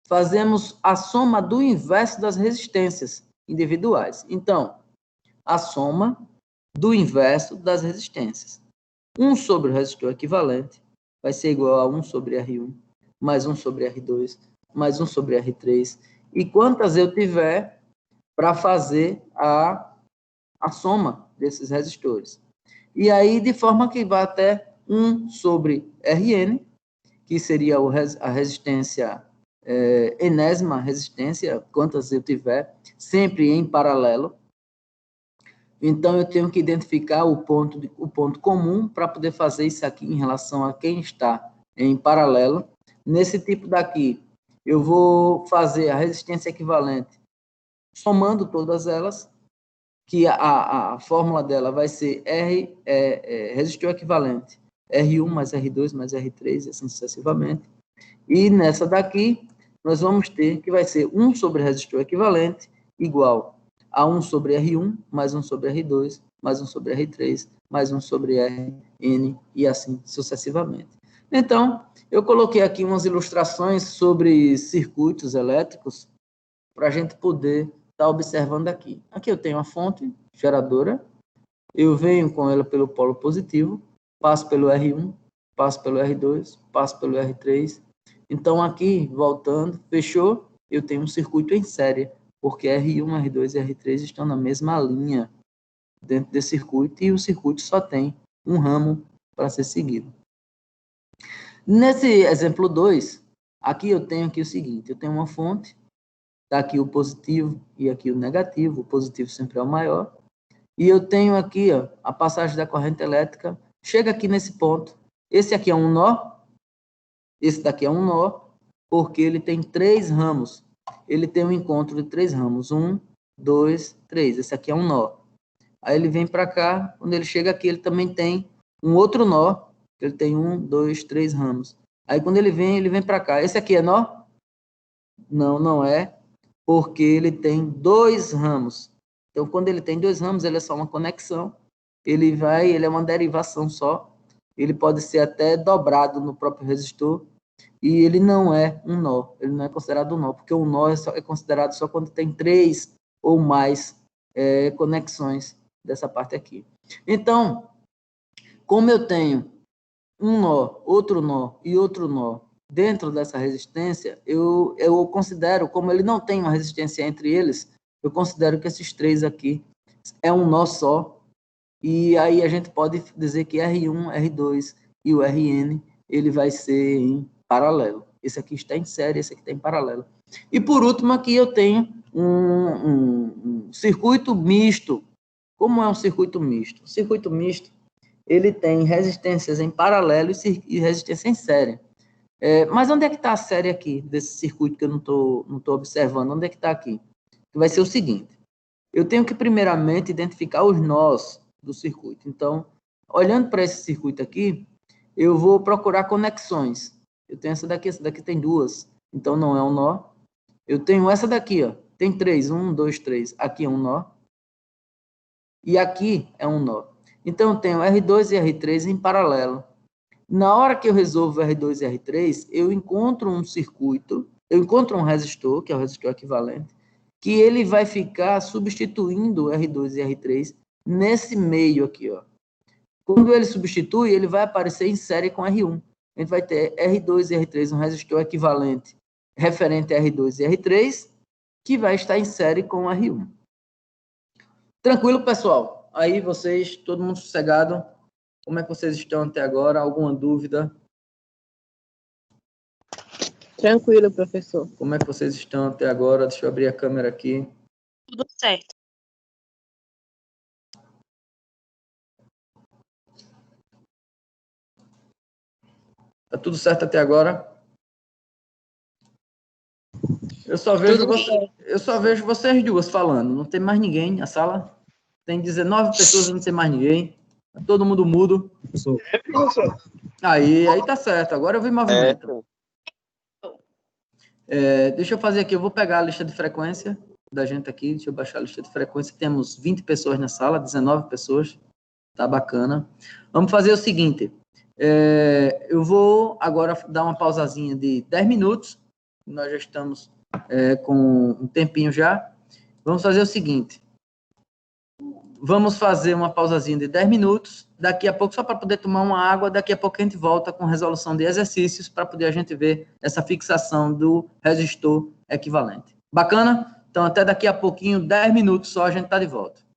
fazemos a soma do inverso das resistências individuais. Então, a soma do inverso das resistências. 1 sobre o resistor equivalente vai ser igual a 1 sobre R1, mais 1 sobre R2, mais 1 sobre R3, e quantas eu tiver para fazer a soma desses resistores. E aí, de forma que vai até 1 sobre Rn, que seria a resistência, enésima resistência, quantas eu tiver, sempre em paralelo. Então, eu tenho que identificar o ponto comum para poder fazer isso aqui em relação a quem está em paralelo. Nesse tipo daqui, eu vou fazer a resistência equivalente somando todas elas, que a fórmula dela vai ser resistor equivalente, R1 mais R2 mais R3, e assim sucessivamente. E nessa daqui, nós vamos ter que vai ser 1 sobre resistor equivalente igual a 1 sobre R1, mais 1 sobre R2, mais 1 sobre R3, mais 1 sobre Rn, e assim sucessivamente. Então, eu coloquei aqui umas ilustrações sobre circuitos elétricos para a gente poder estar observando aqui. Aqui eu tenho a fonte geradora, eu venho com ela pelo polo positivo, passo pelo R1, passo pelo R2, passo pelo R3. Então, aqui, voltando, fechou, eu tenho um circuito em série, porque R1, R2 e R3 estão na mesma linha dentro desse circuito, e o circuito só tem um ramo para ser seguido. Nesse exemplo 2, aqui eu tenho aqui o seguinte, eu tenho uma fonte, está aqui o positivo e aqui o negativo, o positivo sempre é o maior, e eu tenho aqui a passagem da corrente elétrica, chega aqui nesse ponto, esse aqui é um nó, esse daqui é um nó, porque ele tem 3 ramos, ele tem um encontro de 3 ramos, 1, 2, 3, esse aqui é um nó. Aí ele vem para cá, quando ele chega aqui, ele também tem um outro nó, ele tem 1, 2, 3 ramos. Aí quando ele vem para cá, esse aqui é nó? Não, não é, porque ele tem 2 ramos. Então, quando ele tem 2 ramos, ele é só uma conexão, ele é uma derivação só, ele pode ser até dobrado no próprio resistor, e ele não é um nó, ele não é considerado um nó, porque um nó é considerado só quando tem 3 ou mais conexões dessa parte aqui. Então, como eu tenho um nó, outro nó e outro nó dentro dessa resistência, eu considero, como ele não tem uma resistência entre eles, eu considero que esses 3 aqui é um nó só, e aí a gente pode dizer que R1, R2 e o Rn, ele vai ser em paralelo. Esse aqui está em série, esse aqui está em paralelo. E por último, aqui eu tenho um circuito misto. Como é um circuito misto? O circuito misto, ele tem resistências em paralelo e resistência em série. Mas onde é que está a série aqui, desse circuito que eu não tô observando? Onde é que está aqui? Vai ser o seguinte, eu tenho que primeiramente identificar os nós do circuito. Então, olhando para esse circuito aqui, eu vou procurar conexões. Eu tenho essa daqui tem 2, então não é um nó. Eu tenho essa daqui, tem 3, 1, 2, 3, aqui é um nó. E aqui é um nó. Então, eu tenho R2 e R3 em paralelo. Na hora que eu resolvo R2 e R3, eu encontro um circuito, eu encontro um resistor, que é o resistor equivalente, que ele vai ficar substituindo R2 e R3 nesse meio aqui, ó. Quando ele substitui, ele vai aparecer em série com R1. A gente vai ter R2 e R3, um resistor equivalente referente a R2 e R3, que vai estar em série com R1. Tranquilo, pessoal? Aí vocês, todo mundo sossegado? Como é que vocês estão até agora? Alguma dúvida? Tranquilo, professor. Como é que vocês estão até agora? Deixa eu abrir a câmera aqui. Tudo certo. Tá tudo certo até agora? eu só vejo vocês duas falando. Não tem mais ninguém na sala. Tem 19 pessoas, não tem mais ninguém. Tá todo mundo mudo. Aí tá certo. Agora eu vi movimento. Deixa eu fazer aqui. Eu vou pegar a lista de frequência da gente aqui. Deixa eu baixar a lista de frequência. Temos 20 pessoas na sala, 19 pessoas. Tá bacana. Vamos fazer o seguinte. Eu vou agora dar uma pausazinha de 10 minutos. Nós já estamos com um tempinho já. Vamos fazer o seguinte. Vamos fazer uma pausazinha de 10 minutos. Daqui a pouco, só para poder tomar uma água, daqui a pouco a gente volta com resolução de exercícios para poder a gente ver essa fixação do resistor equivalente. Bacana? Então, até daqui a pouquinho, 10 minutos só, a gente está de volta.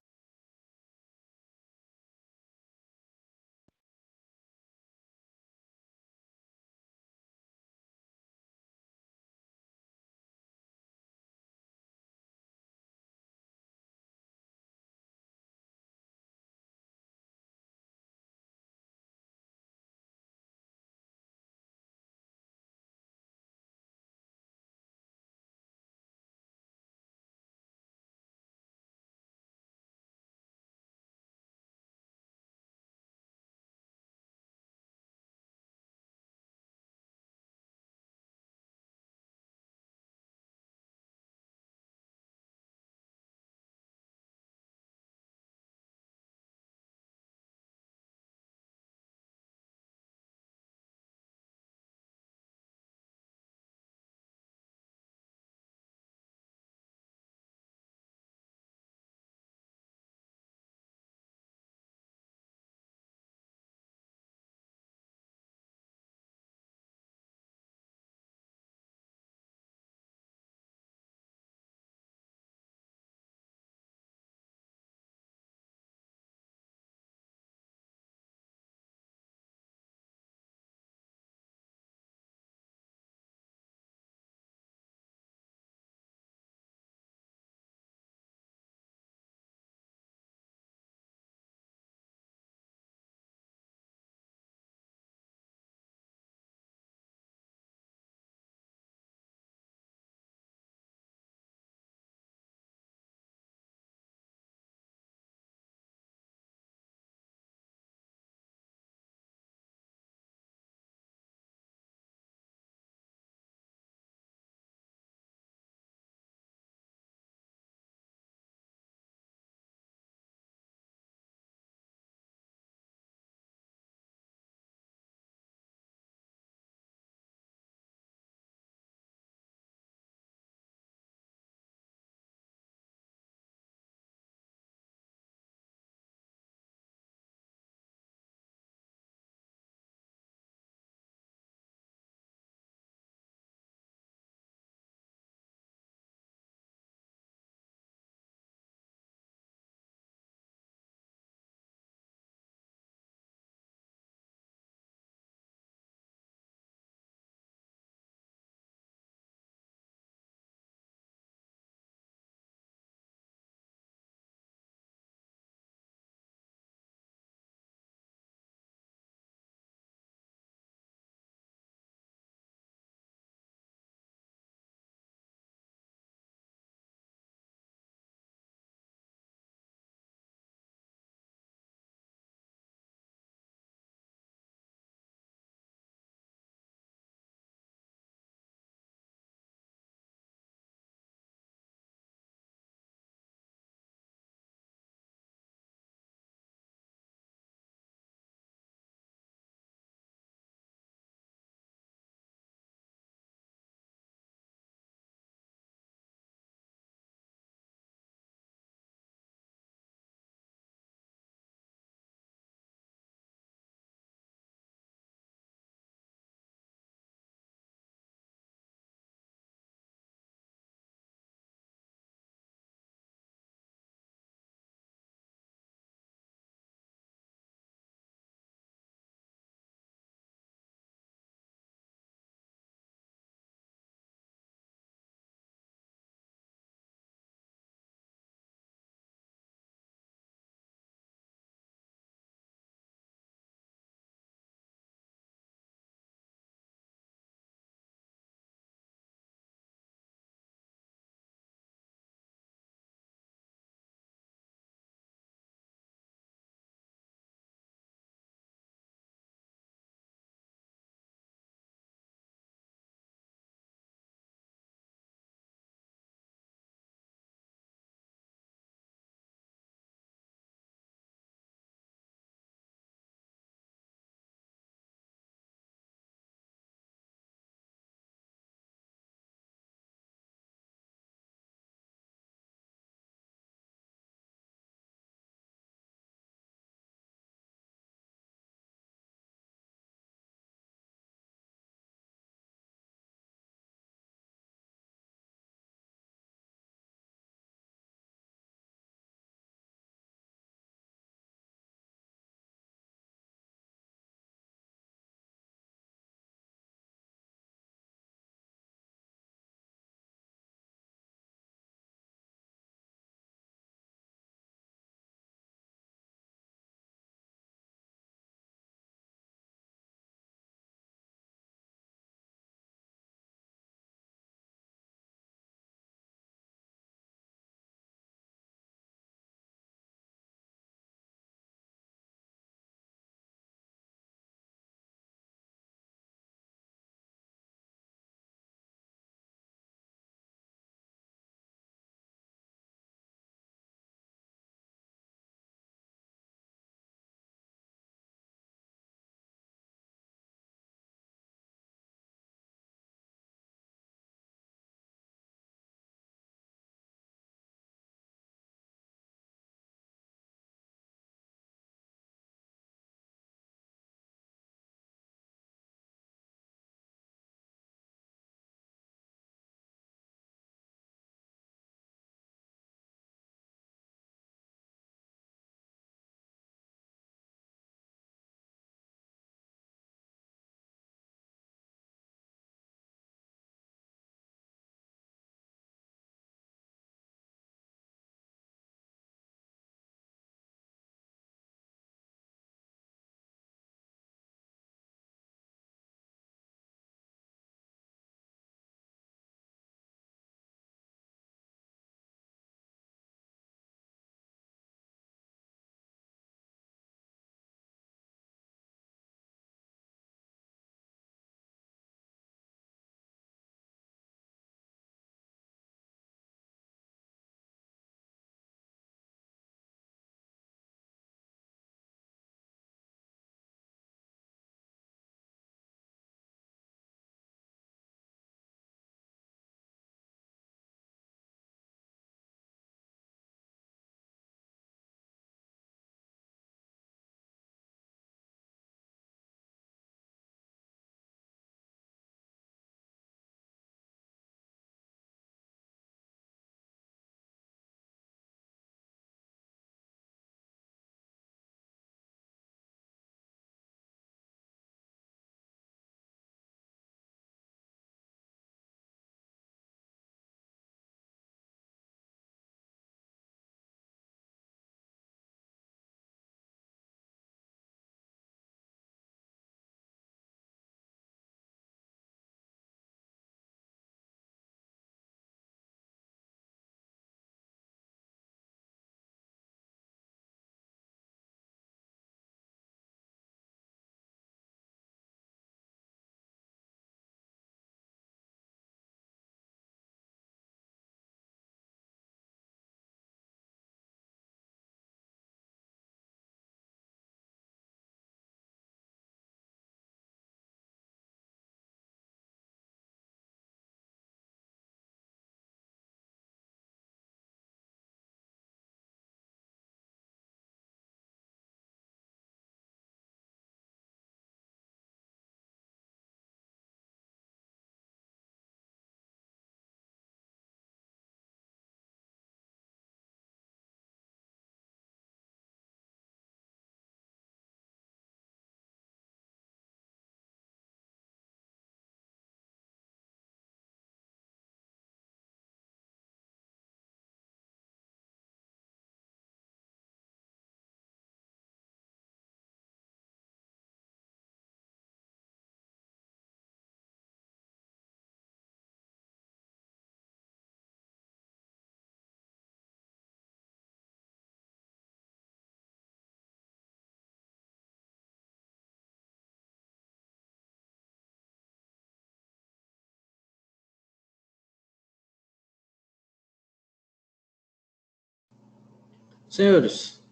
Senhores,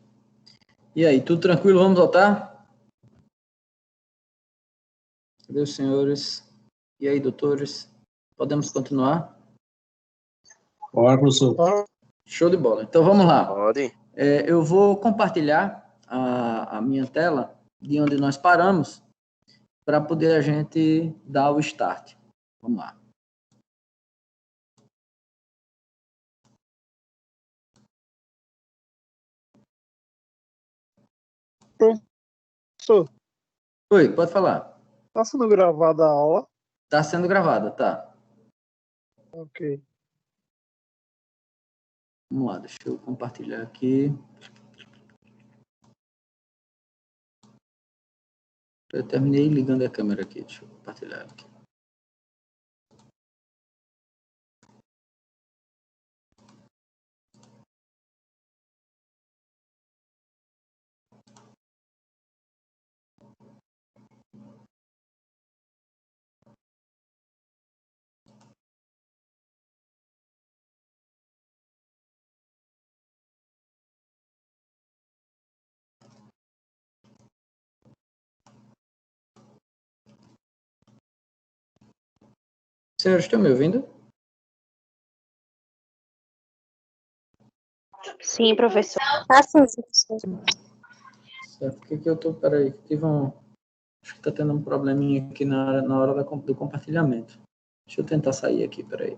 e aí, tudo tranquilo? Vamos voltar? Cadê os senhores? E aí, doutores? Podemos continuar? Bora, professor. Show de bola. Então, vamos lá. Pode. Eu vou compartilhar a minha tela de onde nós paramos para poder a gente dar o start. Vamos lá. Professor, Oi, pode falar. tá sendo gravada a aula? Está sendo gravada, tá? Ok. Vamos lá, deixa eu compartilhar aqui. Eu terminei ligando a câmera aqui, deixa eu compartilhar aqui. Senhores, estão me ouvindo? Sim, professor. Certo, o que que eu tô... Peraí, acho que tá tendo um probleminha aqui na hora do compartilhamento. Deixa eu tentar sair aqui, peraí.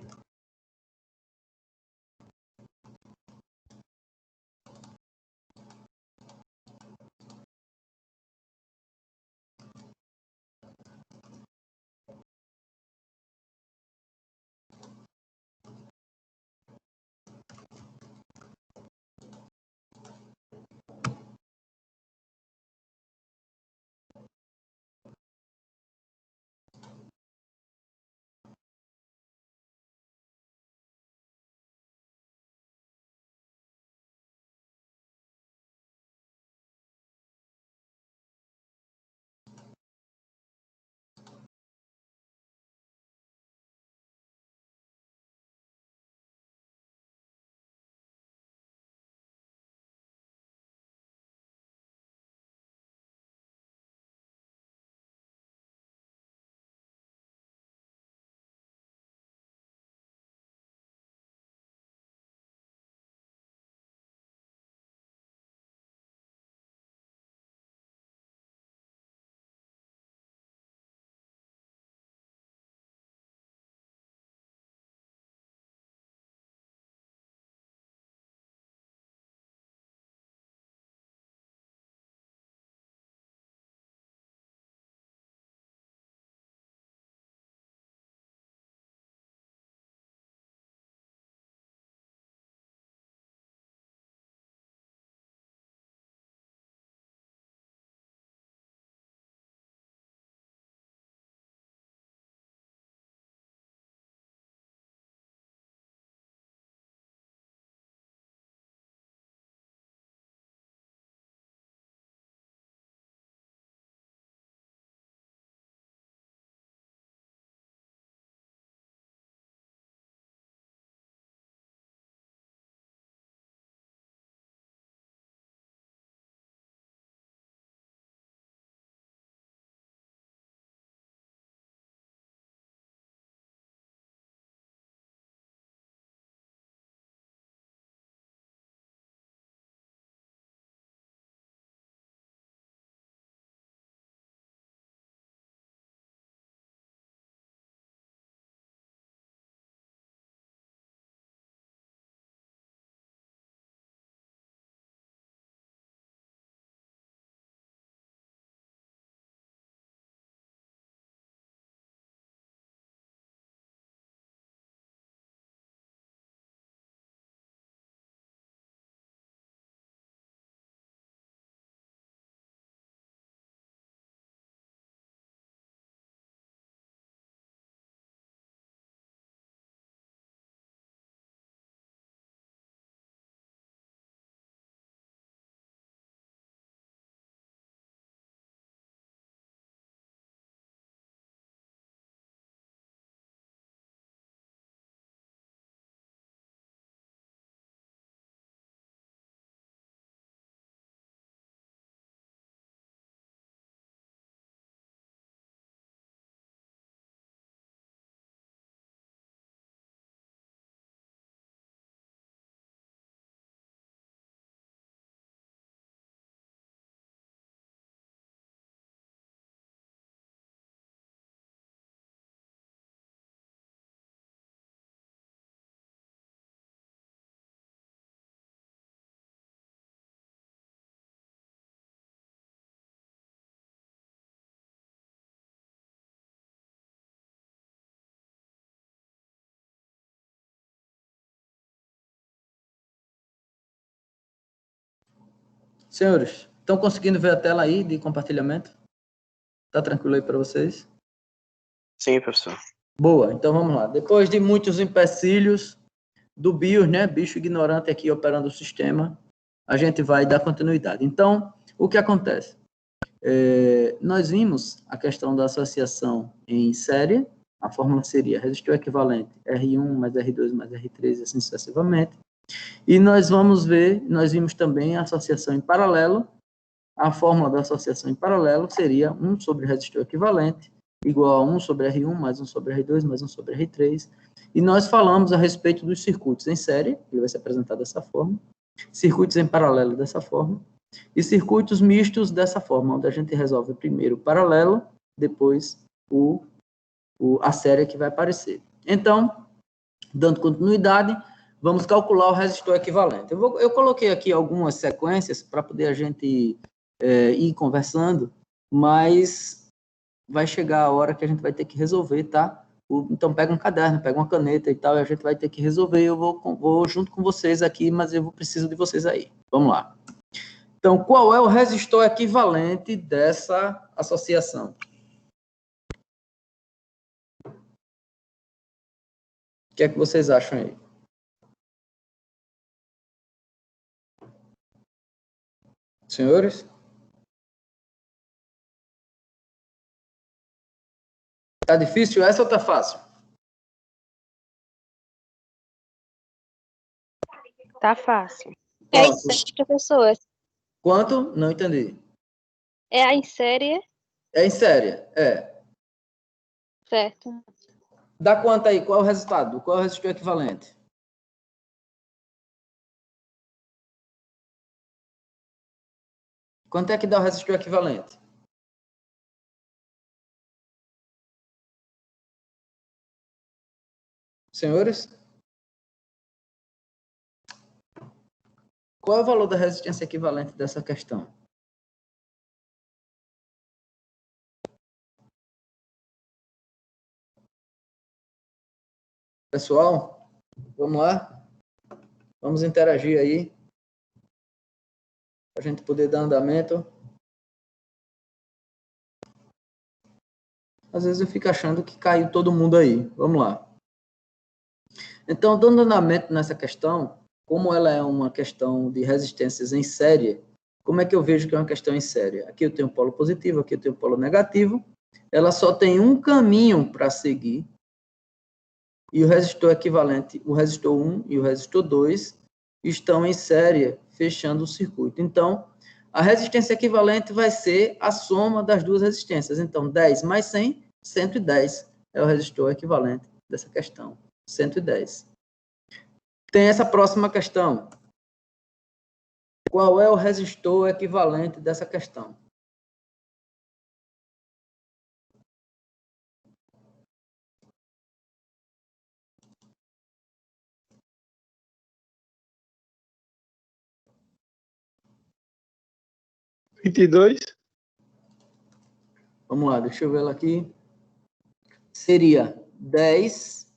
Senhores, estão conseguindo ver a tela aí de compartilhamento? Tá tranquilo aí para vocês? Sim, professor. Boa, então vamos lá. Depois de muitos empecilhos do BIOS, né, bicho ignorante aqui operando o sistema, a gente vai dar continuidade. Então, o que acontece? Nós vimos a questão da associação em série, a fórmula seria resistor equivalente R1 mais R2 mais R3 e assim sucessivamente. E nós vimos também a associação em paralelo. A fórmula da associação em paralelo seria 1 sobre resistor equivalente igual a 1 sobre R1 mais 1 sobre R2 mais 1 sobre R3. E nós falamos a respeito dos circuitos em série, ele vai ser apresentado dessa forma, circuitos em paralelo dessa forma, e circuitos mistos dessa forma, onde a gente resolve primeiro o paralelo, depois a série que vai aparecer. Então, dando continuidade, vamos calcular o resistor equivalente. Eu coloquei aqui algumas sequências para poder a gente ir conversando, mas vai chegar a hora que a gente vai ter que resolver, tá? Então, pega um caderno, pega uma caneta e tal, e a gente vai ter que resolver. Eu vou junto com vocês aqui, mas eu preciso de vocês aí. Vamos lá. Então, qual é o resistor equivalente dessa associação? O que é que vocês acham aí? Senhores? Tá difícil essa ou tá fácil? Tá fácil. É em série, professor. Quanto? Não entendi. É em série, É em série, certo. Dá quanto aí? Qual é o resultado? Qual é o resistor equivalente? Quanto é que dá o resistor equivalente? Senhores? Qual é o valor da resistência equivalente dessa questão? Pessoal, vamos lá? Vamos interagir aí, para a gente poder dar andamento. Às vezes eu fico achando que caiu todo mundo aí. Vamos lá. Então, dando andamento nessa questão, como ela é uma questão de resistências em série, como é que eu vejo que é uma questão em série? Aqui eu tenho um polo positivo, aqui eu tenho um polo negativo. Ela só tem um caminho para seguir. E o resistor equivalente, o resistor 1 e o resistor 2, estão em série, fechando o circuito. Então, a resistência equivalente vai ser a soma das duas resistências. Então, 10 mais 100, 110 é o resistor equivalente dessa questão. 110. Tem essa próxima questão. Qual é o resistor equivalente dessa questão? Vamos lá, deixa eu ver ela aqui. Seria 10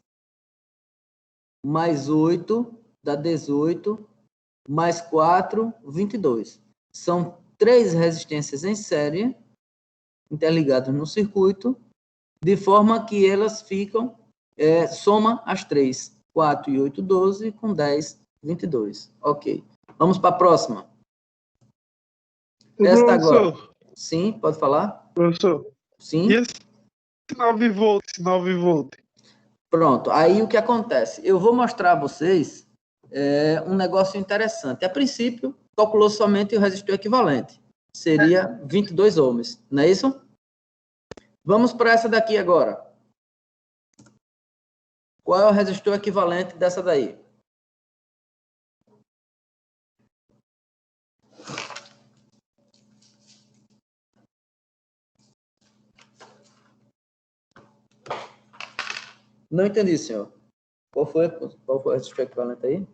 mais 8 dá 18, mais 4, 22. São 3 resistências em série, interligadas no circuito, de forma que elas ficam, soma as 3. 4 e 8, 12, com 10, 22. Ok. Vamos para a próxima. Esta agora. Sim, pode falar? Professor, Sim. e esse 9 volts, 9 volts? Pronto, aí o que acontece? Eu vou mostrar a vocês um negócio interessante. A princípio, calculou somente o resistor equivalente. Seria 22 ohms, não é isso? Vamos para essa daqui agora. Qual é o resistor equivalente dessa daí? Não entendi, senhor. Qual foi o resistor equivalente aí?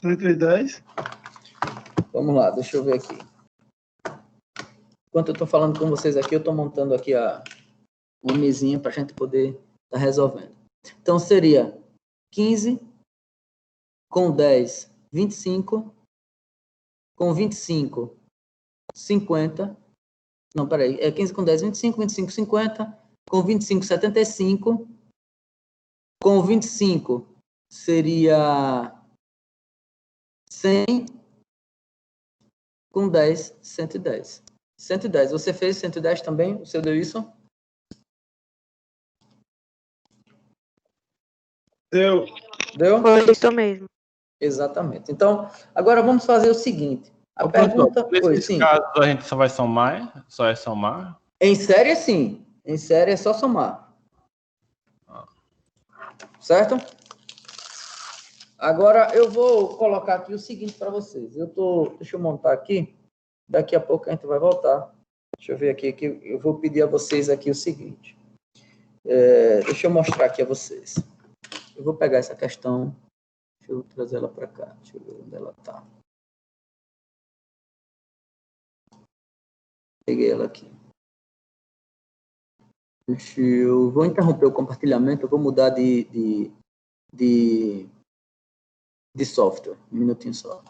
110. Vamos lá, deixa eu ver aqui. Enquanto eu estou falando com vocês aqui, eu estou montando aqui uma mesinha para a gente poder estar resolvendo. Então, seria 15 com 10, 25, com 25, 50. Não, peraí. É 15 com 10, 25, 25, 50. Com 25, 75. Com 25, seria 100. Com 10, 110. 110. Você fez 110 também? O seu deu isso? Deu. Deu? Foi isso mesmo. Exatamente. Então, agora vamos fazer o seguinte. A Ô, professor, pergunta... Oi, nesses sim. casos a gente só vai somar? Só é somar? Em série, sim. Em série é só somar. Certo? Agora, eu vou colocar aqui o seguinte para vocês. Deixa eu montar aqui. Daqui a pouco a gente vai voltar. Deixa eu ver aqui. Eu vou pedir a vocês aqui o seguinte. Deixa eu mostrar aqui a vocês. Eu vou pegar essa questão. Deixa eu trazer ela para cá. Deixa eu ver onde ela está. Peguei ela aqui. Eu vou interromper o compartilhamento. Eu vou mudar de software. Um minutinho só.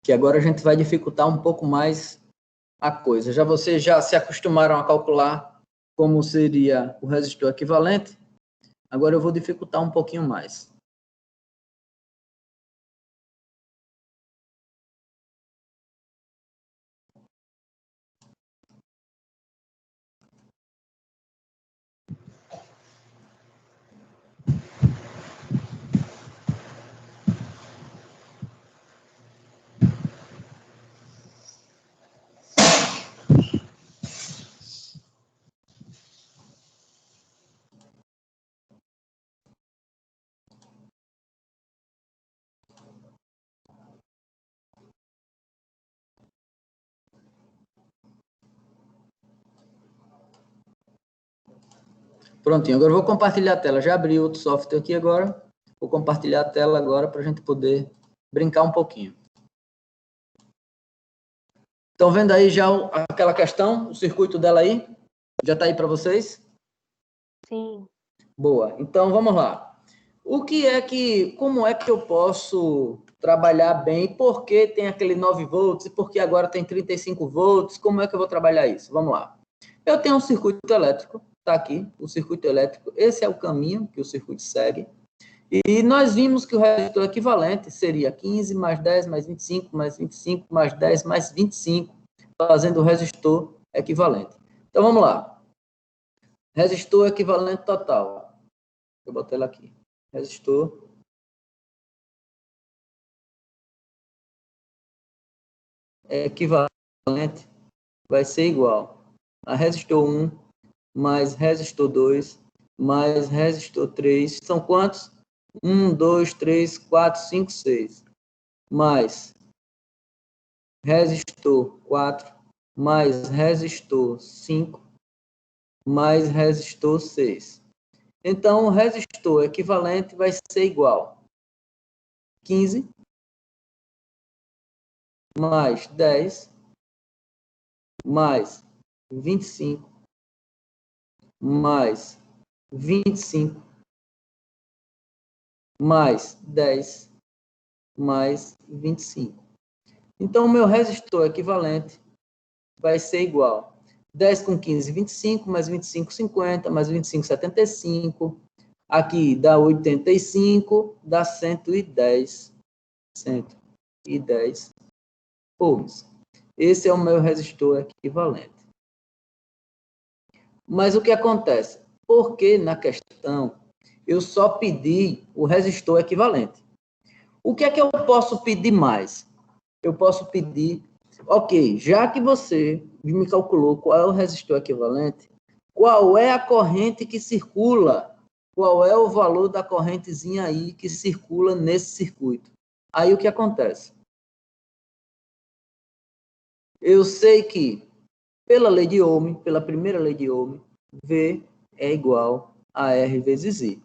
Que agora a gente vai dificultar um pouco mais a coisa. Vocês já se acostumaram a calcular como seria o resistor equivalente? Agora eu vou dificultar um pouquinho mais. Prontinho, agora eu vou compartilhar a tela. Já abri outro software aqui agora. Vou compartilhar a tela agora para a gente poder brincar um pouquinho. Estão vendo aí já aquela questão, o circuito dela aí? Já está aí para vocês? Sim. Boa. Então, vamos lá. Como é que eu posso trabalhar bem? Por que tem aquele 9 volts e por que agora tem 35 volts? Como é que eu vou trabalhar isso? Vamos lá. Eu tenho um circuito elétrico, está aqui, o circuito elétrico. Esse é o caminho que o circuito segue. E nós vimos que o resistor equivalente seria 15 mais 10 mais 25 mais 25 mais 10 mais 25, fazendo o resistor equivalente. Então, vamos lá. Resistor equivalente total. Eu botei ela aqui. Resistor equivalente vai ser igual a resistor 1 mais resistor 2 mais resistor 3. São quantos? 1, 2, 3, 4, 5, 6. Mais resistor 4 mais resistor 5 mais resistor 6. Então, o resistor equivalente vai ser igual 15 mais 10 mais 25 mais 25 mais 10 mais 25. Então, o meu resistor equivalente vai ser igual 10 com 15, 25, mais 25, 50, mais 25, 75. Aqui dá 85, dá 110. 110 ohms. Esse é o meu resistor equivalente. Mas o que acontece? Porque na questão eu só pedi o resistor equivalente. O que é que eu posso pedir mais? Eu posso pedir, ok, já que você me calculou qual é o resistor equivalente, qual é a corrente que circula? Qual é o valor da correntezinha aí que circula nesse circuito? Aí o que acontece? Eu sei que, pela lei de Ohm, pela primeira lei de Ohm, V é igual a R vezes I.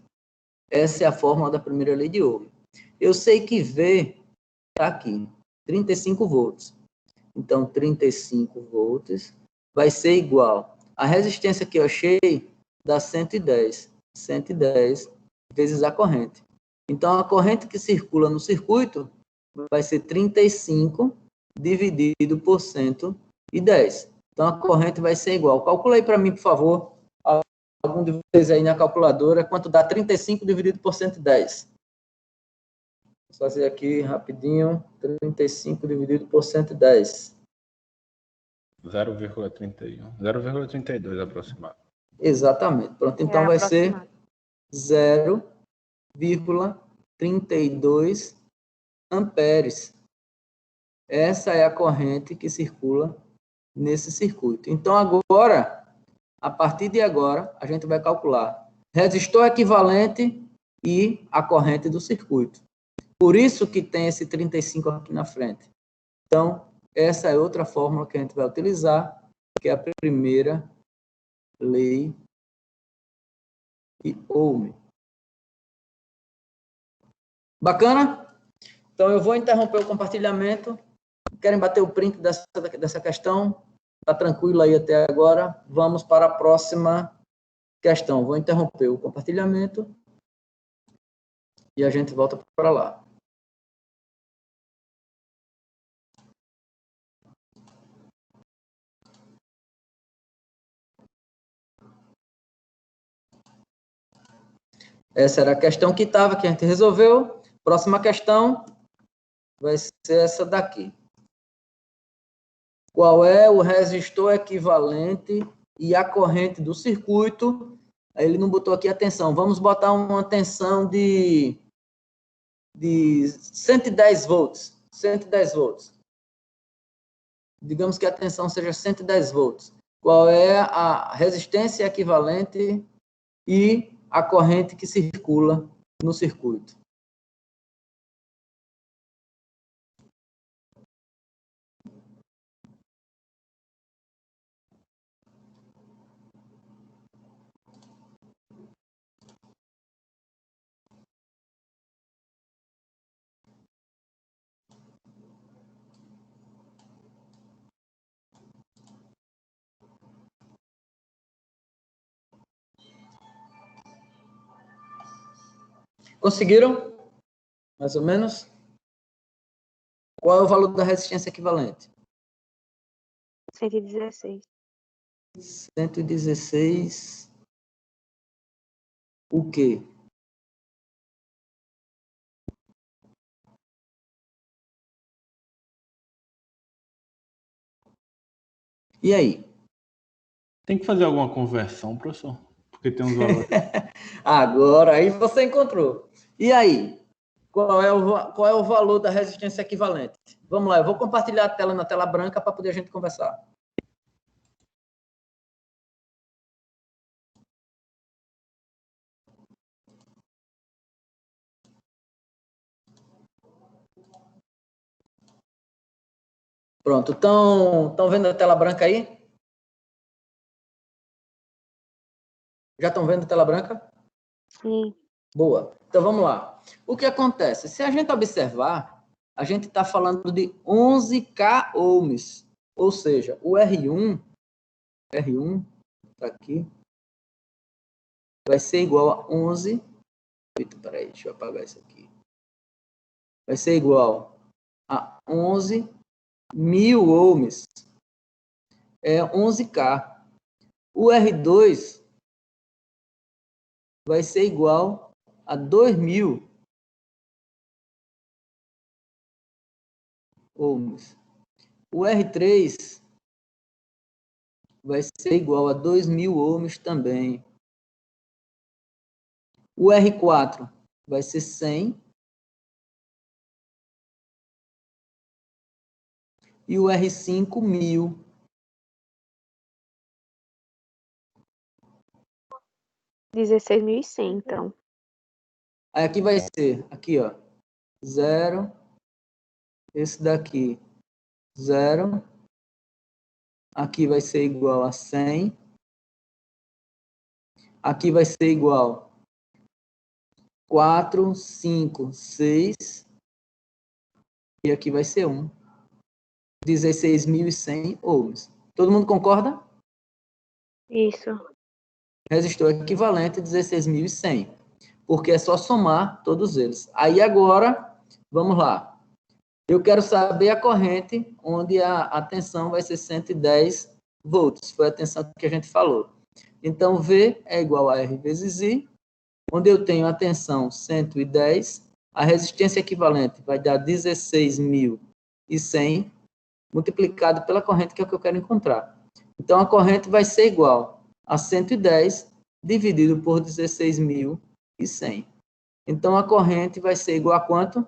Essa é a fórmula da primeira lei de Ohm. Eu sei que V está aqui, 35 volts. Então, 35 volts vai ser igual. A resistência que eu achei dá 110. 110 vezes a corrente. Então, a corrente que circula no circuito vai ser 35 dividido por 110. Então, a corrente vai ser igual. Calcula aí para mim, por favor, algum de vocês aí na calculadora, quanto dá 35 dividido por 110. Vou fazer aqui rapidinho, 35 dividido por 110. 0,31. 0,32 aproximado. Exatamente. Pronto, então vai ser 0,32 amperes. Essa é a corrente que circula nesse circuito. Então, agora, a partir de agora, a gente vai calcular resistor equivalente e a corrente do circuito. Por isso que tem esse 35 aqui na frente. Então, essa é outra fórmula que a gente vai utilizar, que é a primeira lei de Ohm. Bacana? Então, eu vou interromper o compartilhamento. Querem bater o print dessa questão? Está tranquilo aí até agora? Vamos para a próxima questão. Vou interromper o compartilhamento e a gente volta para lá. Essa era a questão que estava, que a gente resolveu. Próxima questão vai ser essa daqui. Qual é o resistor equivalente e a corrente do circuito? Aí ele não botou aqui a tensão. Vamos botar uma tensão de 110 volts. 110 volts. Digamos que a tensão seja 110 volts. Qual é a resistência equivalente e a corrente que circula no circuito? Conseguiram? Mais ou menos? Qual é o valor da resistência equivalente? 116. 116. O quê? E aí? Tem que fazer alguma conversão, professor? Porque tem uns valores. Agora, aí você encontrou. E aí? Qual é o valor da resistência equivalente? Vamos lá, eu vou compartilhar a tela na tela branca para poder a gente conversar. Pronto, estão vendo a tela branca aí? Já estão vendo a tela branca? Sim. Boa. Então, vamos lá. O que acontece? Se a gente observar, a gente está falando de 11K ohms. Ou seja, o R1 está aqui, vai ser igual a 11... Eita, peraí, deixa eu apagar isso aqui. Vai ser igual a 11.000 ohms. É 11K. O R2 vai ser igual a 2.000 ohms. O R3 vai ser igual a 2.000 ohms também. O R4 vai ser 100. E o R5, 1.000. 16.100, então. Aí aqui vai ser, aqui, ó, 0. Esse daqui, 0. Aqui vai ser igual a 100. Aqui vai ser igual 4, 5, 6. E aqui vai ser 1. 16.100 ohms. Todo mundo concorda? Isso. Resistor equivalente 16.100. Porque é só somar todos eles. Aí agora, vamos lá. Eu quero saber a corrente onde a tensão vai ser 110 volts. Foi a tensão que a gente falou. Então, V é igual a R vezes I, onde eu tenho a tensão 110, a resistência equivalente vai dar 16.100, multiplicado pela corrente, que é o que eu quero encontrar. Então, a corrente vai ser igual a 110 dividido por 16.100. Então, a corrente vai ser igual a quanto?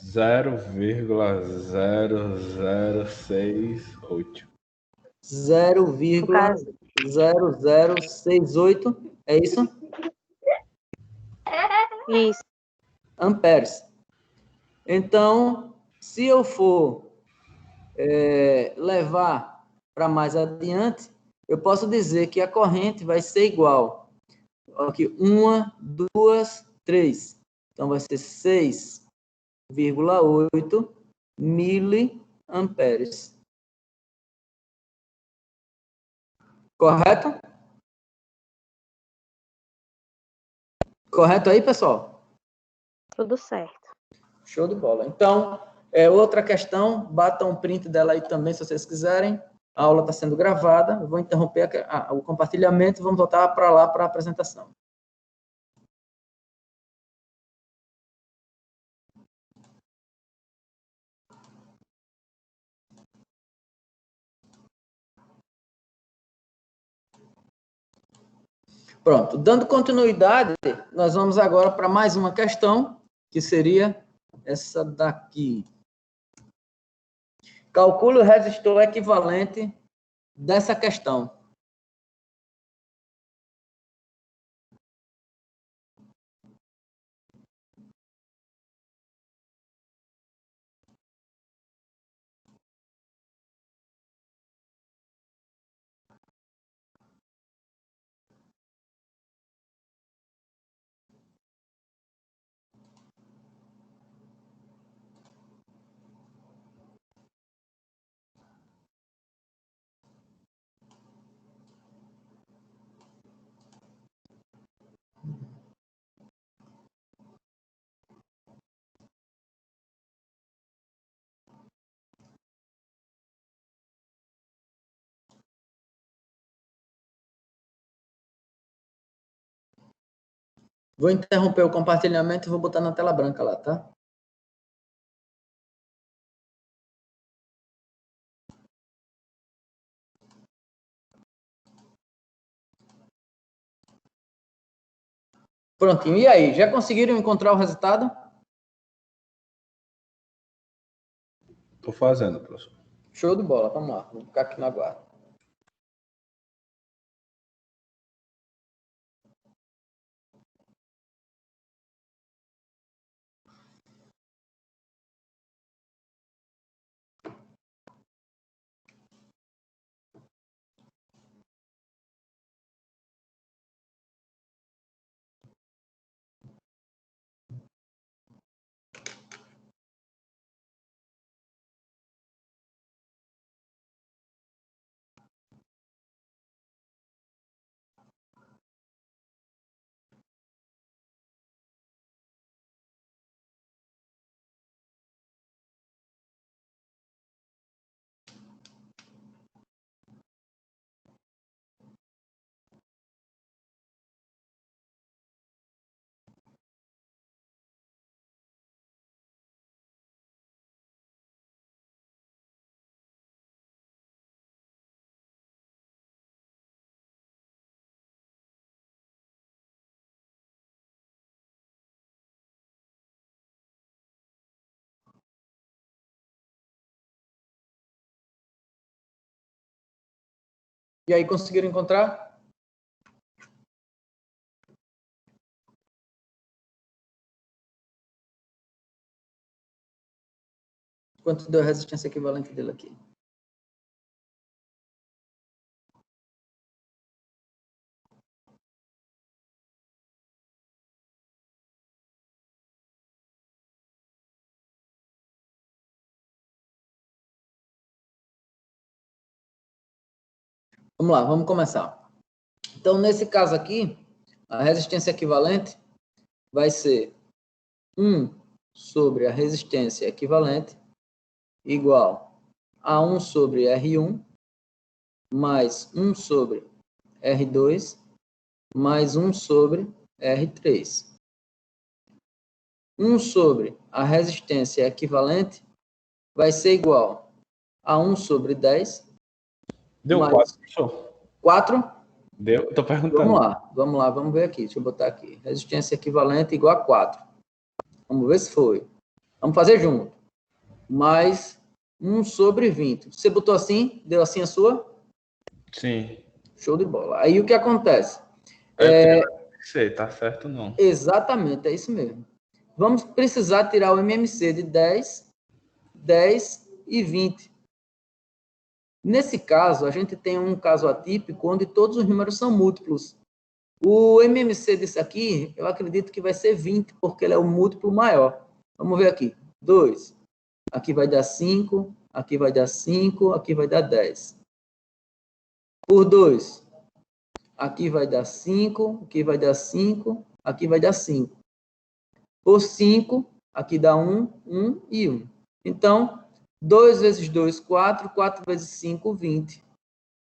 0,0068. 0,0068, é isso? Isso. Amperes. Então, se eu for levar para mais adiante, eu posso dizer que a corrente vai ser igual aqui, 1, 2, 3. Então, vai ser 6,8 miliamperes. Correto? Correto aí, pessoal? Tudo certo. Show de bola. Então, outra questão, batam um print dela aí também, se vocês quiserem. A aula está sendo gravada. Eu vou interromper o compartilhamento e vamos voltar para lá para a apresentação. Pronto, dando continuidade, nós vamos agora para mais uma questão, que seria essa daqui. Calcule o resistor equivalente dessa questão. Vou interromper o compartilhamento e vou botar na tela branca lá, tá? Prontinho. E aí, já conseguiram encontrar o resultado? Estou fazendo, professor. Show de bola. Vamos lá. Vou ficar aqui no aguardo. E aí, conseguiram encontrar? Quanto deu a resistência equivalente dele aqui? Vamos lá, vamos começar. Então, nesse caso aqui, a resistência equivalente vai ser 1 sobre a resistência equivalente igual a 1 sobre R1 mais 1 sobre R2 mais 1 sobre R3. 1 sobre a resistência equivalente vai ser igual a 1 sobre 10. Deu mais 4, professor. 4? Deu? Tô perguntando. Vamos lá, vamos ver aqui. Deixa eu botar aqui. Resistência equivalente igual a 4. Vamos ver se foi. Vamos fazer junto. Mais 1 sobre 20. Você botou assim? Deu assim a sua? Sim. Show de bola. Aí o que acontece? Sei, tá certo ou não? Exatamente, é isso mesmo. Vamos precisar tirar o MMC de 10, 10 e 20. Nesse caso, a gente tem um caso atípico onde todos os números são múltiplos. O MMC disso aqui, eu acredito que vai ser 20, porque ele é o múltiplo maior. Vamos ver aqui. 2. Aqui vai dar 5, aqui vai dar 5, aqui vai dar 10. Por 2. Aqui vai dar 5, aqui vai dar 5, aqui vai dar 5. Por 5, aqui dá 1, 1 e 1. Então, 2 vezes 2, 4, 4 vezes 5, 20.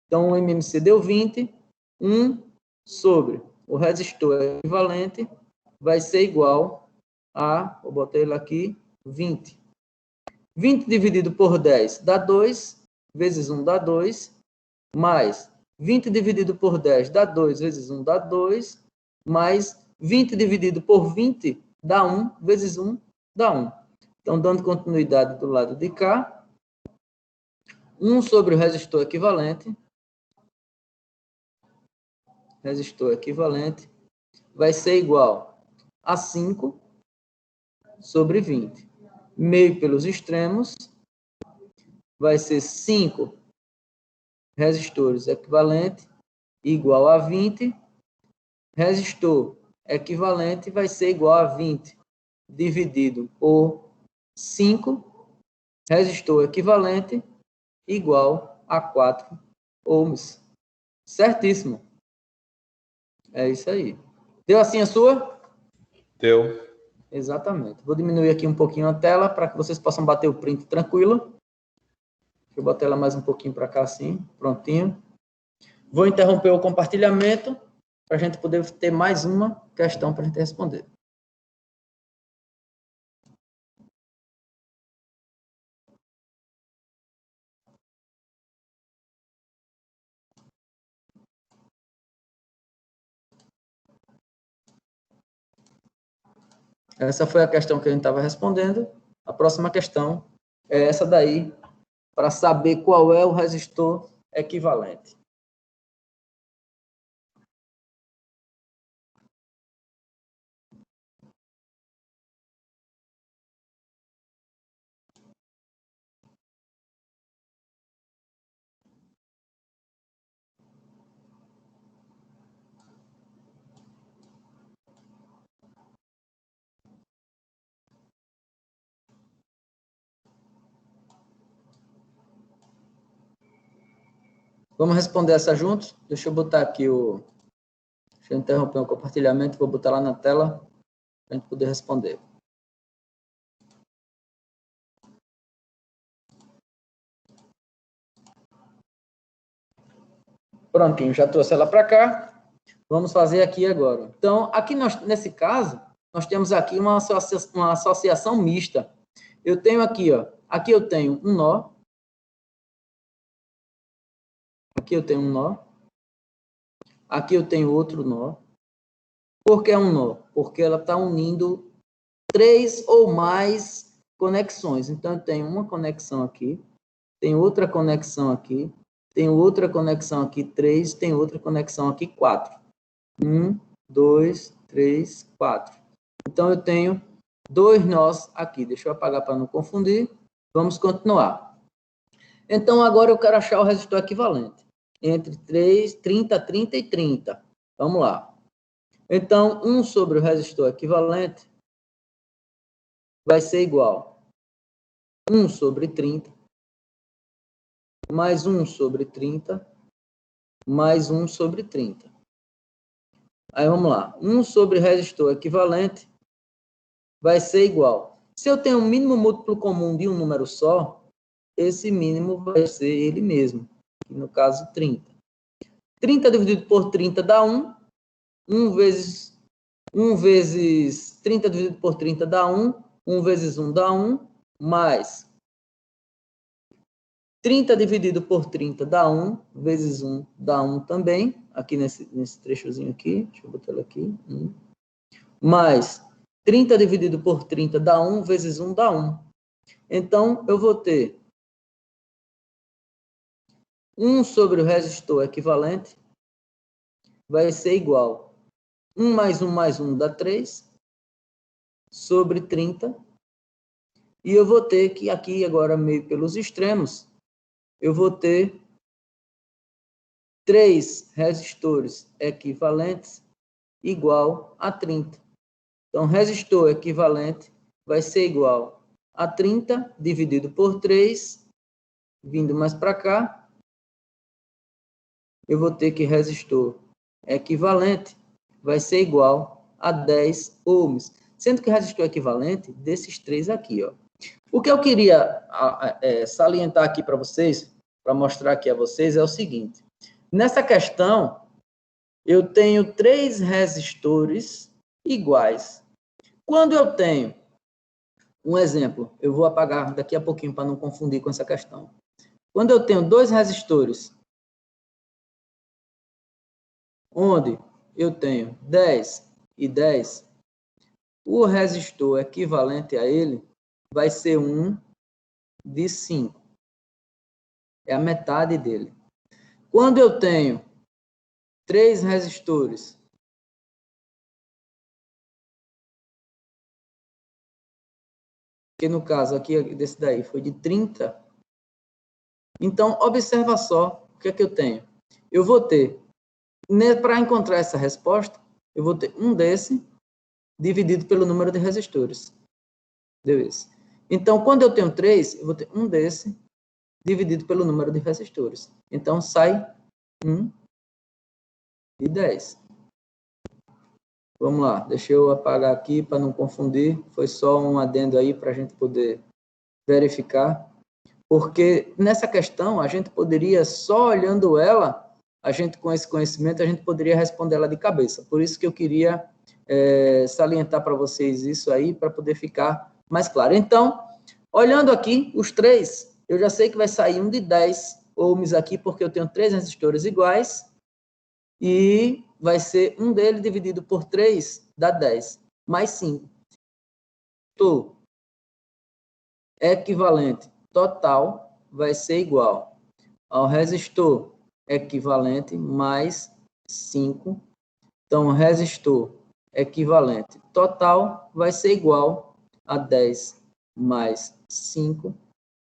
Então, o MMC deu 20, 1 sobre o resistor equivalente vai ser igual a, vou botar ele aqui, 20. 20 dividido por 10 dá 2, vezes 1 dá 2, mais 20 dividido por 10 dá 2, vezes 1 dá 2, mais 20 dividido por 20 dá 1, vezes 1 dá 1. Então, dando continuidade do lado de cá, 1 sobre o resistor equivalente vai ser igual a 5 sobre 20. Meio pelos extremos vai ser 5 resistores equivalente igual a 20. Resistor equivalente vai ser igual a 20 dividido por 5. Resistor equivalente igual a 4 ohms. Certíssimo. É isso aí. Deu assim a sua? Deu. Exatamente. Vou diminuir aqui um pouquinho a tela para que vocês possam bater o print tranquilo. Deixa eu botar ela mais um pouquinho para cá assim. Prontinho. Vou interromper o compartilhamento para a gente poder ter mais uma questão para a gente responder. Essa foi a questão que a gente estava respondendo. A próxima questão é essa daí, para saber qual é o resistor equivalente. Vamos responder essa juntos? Deixa eu botar aqui o... Deixa eu interromper o compartilhamento, vou botar lá na tela para a gente poder responder. Prontinho, já trouxe ela para cá. Vamos fazer aqui agora. Então, aqui nesse caso, nós temos aqui uma associação mista. Eu tenho aqui, ó, aqui eu tenho um nó. Aqui eu tenho um nó. Aqui eu tenho outro nó. Por que é um nó? Porque ela está unindo 3 ou mais conexões. Então, eu tenho uma conexão aqui, tenho outra conexão aqui, tenho outra conexão aqui, 3, tenho outra conexão aqui, 4. 1, 2, 3, 4. Então, eu tenho 2 nós aqui. Deixa eu apagar para não confundir. Vamos continuar. Então, agora eu quero achar o resistor equivalente. Entre 30, 30 e 30. Vamos lá. Então, 1 sobre o resistor equivalente vai ser igual a 1 sobre 30, mais 1 sobre 30, mais 1 sobre 30. Aí vamos lá. 1 sobre resistor equivalente vai ser igual. Se eu tenho um mínimo múltiplo comum de um número só, esse mínimo vai ser ele mesmo. No caso, 30. 30 dividido por 30 dá 1. 1 vezes 30 dividido por 30 dá 1. 1 vezes 1 dá 1. Mais 30 dividido por 30 dá 1. Vezes 1 dá 1 também. Aqui nesse trechozinho aqui. Deixa eu botar ele aqui. 1. Mais 30 dividido por 30 dá 1. Vezes 1 dá 1. Então, eu vou ter 1 sobre o resistor equivalente vai ser igual. 1 mais 1 dá 3 sobre 30. E eu vou ter que aqui, agora meio pelos extremos, eu vou ter 3 resistores equivalentes igual a 30. Então, resistor equivalente vai ser igual a 30 dividido por 3, vindo mais para cá, eu vou ter que resistor equivalente vai ser igual a 10 ohms, sendo que resistor equivalente desses 3 aqui, ó. O que eu queria salientar aqui para vocês, para mostrar aqui a vocês, é o seguinte. Nessa questão, eu tenho 3 resistores iguais. Quando eu tenho, um exemplo, eu vou apagar daqui a pouquinho para não confundir com essa questão. Quando eu tenho 2 resistores, onde eu tenho 10 e 10, o resistor equivalente a ele vai ser 1 de 5. É a metade dele. Quando eu tenho 3 resistores, que no caso aqui desse daí foi de 30, então observa só o que é que eu tenho. Eu vou ter, para encontrar essa resposta, eu vou ter um desse dividido pelo número de resistores. Deu isso. Então, quando eu tenho 3, eu vou ter um desse dividido pelo número de resistores. Então, sai 1 e 10. Vamos lá, deixa eu apagar aqui para não confundir. Foi só um adendo aí para a gente poder verificar. Porque nessa questão, a gente poderia, só olhando ela, a gente com esse conhecimento, a gente poderia responder ela de cabeça. Por isso que eu queria salientar para vocês isso aí, para poder ficar mais claro. Então, olhando aqui, os 3, eu já sei que vai sair um de 10 ohms aqui, porque eu tenho 3 resistores iguais, e vai ser um dele dividido por 3, dá 10, mais 5. Equivalente total vai ser igual ao resistor equivalente mais 5. Então, o resistor equivalente total vai ser igual a 10 mais 5,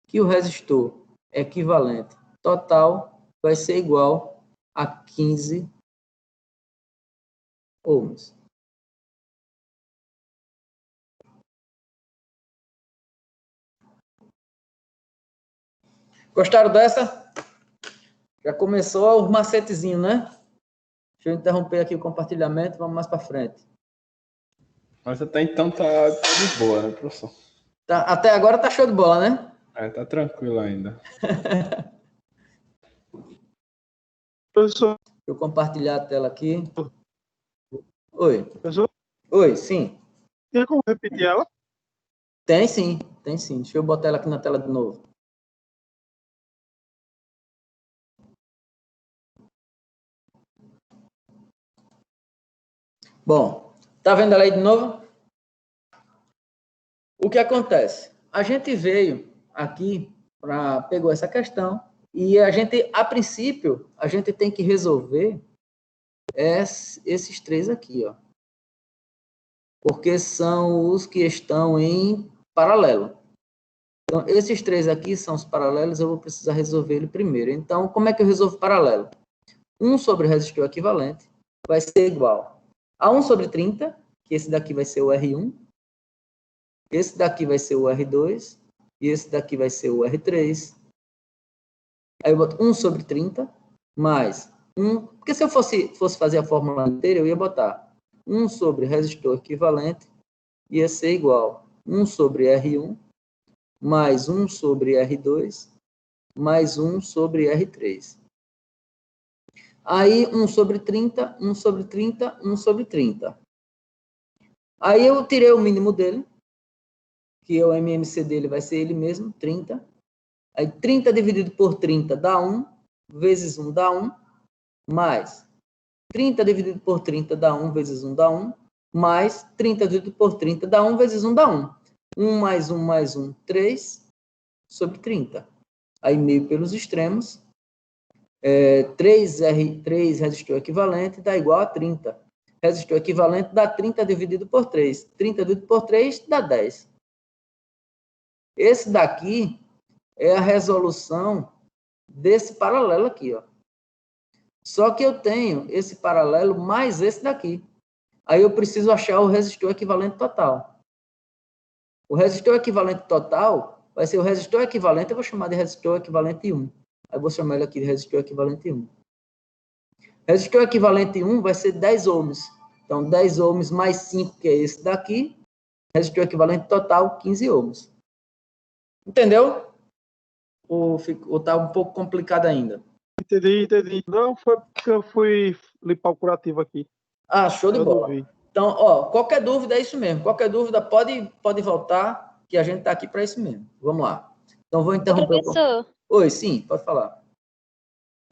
que o resistor equivalente total vai ser igual a 15 ohms. Gostaram dessa? Já começou o macetezinho, né? Deixa eu interromper aqui o compartilhamento, vamos mais para frente. Mas até então tá de boa, né, professor? Tá, até agora tá show de bola, né? Tá tranquilo ainda. Professor, Deixa eu compartilhar a tela aqui. Oi. professor, Oi, sim. tem como repetir ela? Tem sim, tem sim. Deixa eu botar ela aqui na tela de novo. Bom, tá vendo ela aí de novo? O que acontece? A gente veio aqui, pegou essa questão, e a gente, a princípio, a gente tem que resolver esses 3 aqui, ó. Porque são os que estão em paralelo. Então, esses 3 aqui são os paralelos, eu vou precisar resolver ele primeiro. Então, como é que eu resolvo paralelo? 1 sobre o resistor equivalente vai ser igual a 1 sobre 30, que esse daqui vai ser o R1, esse daqui vai ser o R2, e esse daqui vai ser o R3. Aí eu boto 1 sobre 30, mais Porque se eu fosse fazer a fórmula inteira, eu ia botar 1 sobre resistor equivalente ia ser igual 1 sobre R1 mais 1 sobre R2 mais 1 sobre R3. Aí 1 sobre 30, 1 sobre 30, 1 sobre 30. Aí eu tirei o mínimo dele, que o MMC dele vai ser ele mesmo, 30. Aí 30 dividido por 30 dá 1, vezes 1 dá 1, mais 30 dividido por 30 dá 1, vezes 1 dá 1, mais 30 dividido por 30 dá 1, vezes 1 dá 1. 1 mais 1 mais 1, 3 sobre 30. Aí meio pelos extremos, 3 resistor equivalente dá igual a 30. Resistor equivalente dá 30 dividido por 3. 30 dividido por 3 dá 10. Esse daqui é a resolução desse paralelo aqui, ó. Só que eu tenho esse paralelo mais esse daqui. Aí eu preciso achar o resistor equivalente total. O resistor equivalente total vai ser o resistor equivalente, eu vou chamar de resistor equivalente 1. Aí eu vou chamar ele aqui de resistor equivalente 1. Resistor equivalente 1 vai ser 10 ohms. Então, 10 ohms mais 5, que é esse daqui. Resistor equivalente total, 15 ohms. Entendeu? Ou está um pouco complicado ainda? Entendi. Não, foi porque eu fui limpar o curativo aqui. Ah, show de Eu bola. não vi. Então, ó, qualquer dúvida é isso mesmo. Qualquer dúvida pode voltar, que a gente está aqui para isso mesmo. Vamos lá. Então, vou interromper. Professor, Oi, sim, pode falar.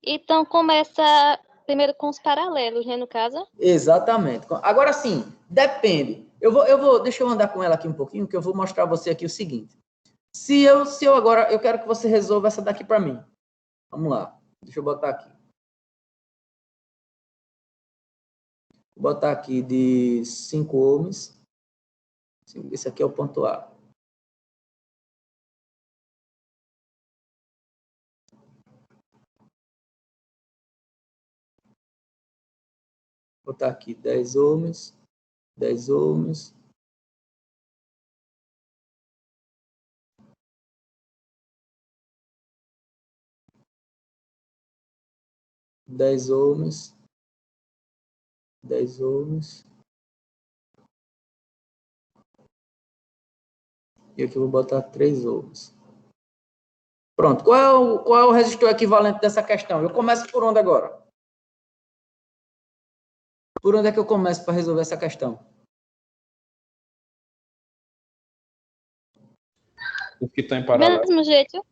então começa primeiro com os paralelos, né, no caso? Exatamente. Agora sim, depende. Deixa eu andar com ela aqui um pouquinho, que eu vou mostrar a você aqui o seguinte. Se eu agora, eu quero que você resolva essa daqui para mim. Vamos lá. Deixa eu botar aqui. Vou botar aqui de 5 ohms. Esse aqui é o ponto A. Vou botar aqui 10 ohms, 10 ohms. Dez ohms, 10 ohms. E aqui eu vou botar 3 ohms. Pronto. Qual é o resistor equivalente dessa questão? Eu começo por onde agora? Por onde é que eu começo para resolver essa questão? O que está em Do paralelo. mesmo jeito.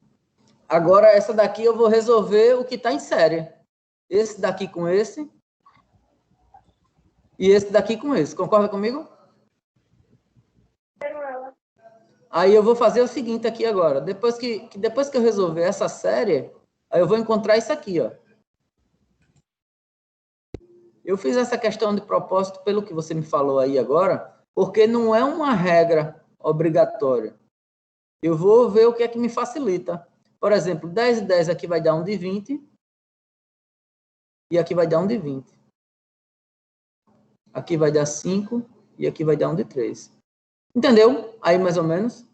Agora, essa daqui eu vou resolver o que está em série. Esse daqui com esse. E esse daqui com esse. Concorda comigo? Aí eu vou fazer o seguinte aqui agora. Depois que eu resolver essa série, aí eu vou encontrar isso aqui, ó. Eu fiz essa questão de propósito pelo que você me falou aí agora, porque não é uma regra obrigatória. Eu vou ver o que é que me facilita. Por exemplo, 10 e 10 aqui vai dar 1 de 20. E aqui vai dar 1 de 20. Aqui vai dar 5. E aqui vai dar 1 de 3. Entendeu? Aí, mais ou menos.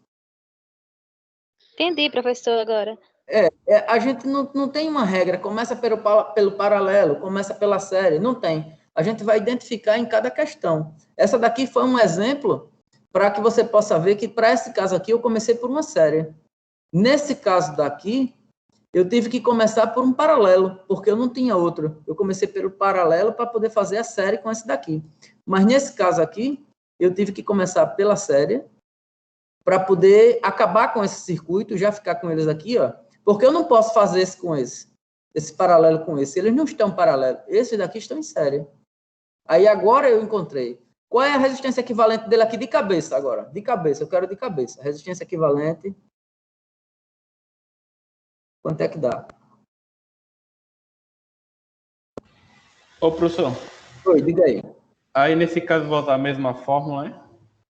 Entendi, professor, agora. A gente não tem uma regra. Começa pelo paralelo, começa pela série. Não tem. A gente vai identificar em cada questão. Essa daqui foi um exemplo para que você possa ver que, para esse caso aqui, eu comecei por uma série. Nesse caso daqui, eu tive que começar por um paralelo, porque eu não tinha outro. Eu comecei pelo paralelo para poder fazer a série com esse daqui. Mas nesse caso aqui, eu tive que começar pela série para poder acabar com esse circuito, já ficar com eles aqui, ó. Porque eu não posso fazer esse com esse paralelo com esse. Eles não estão paralelos. Esses daqui estão em série. Aí agora eu encontrei. Qual é a resistência equivalente dele aqui de cabeça agora? De cabeça, eu quero de cabeça. Resistência equivalente. Quanto é que dá? Ô, professor, Oi, diga aí. aí nesse caso vou usar a mesma fórmula, né?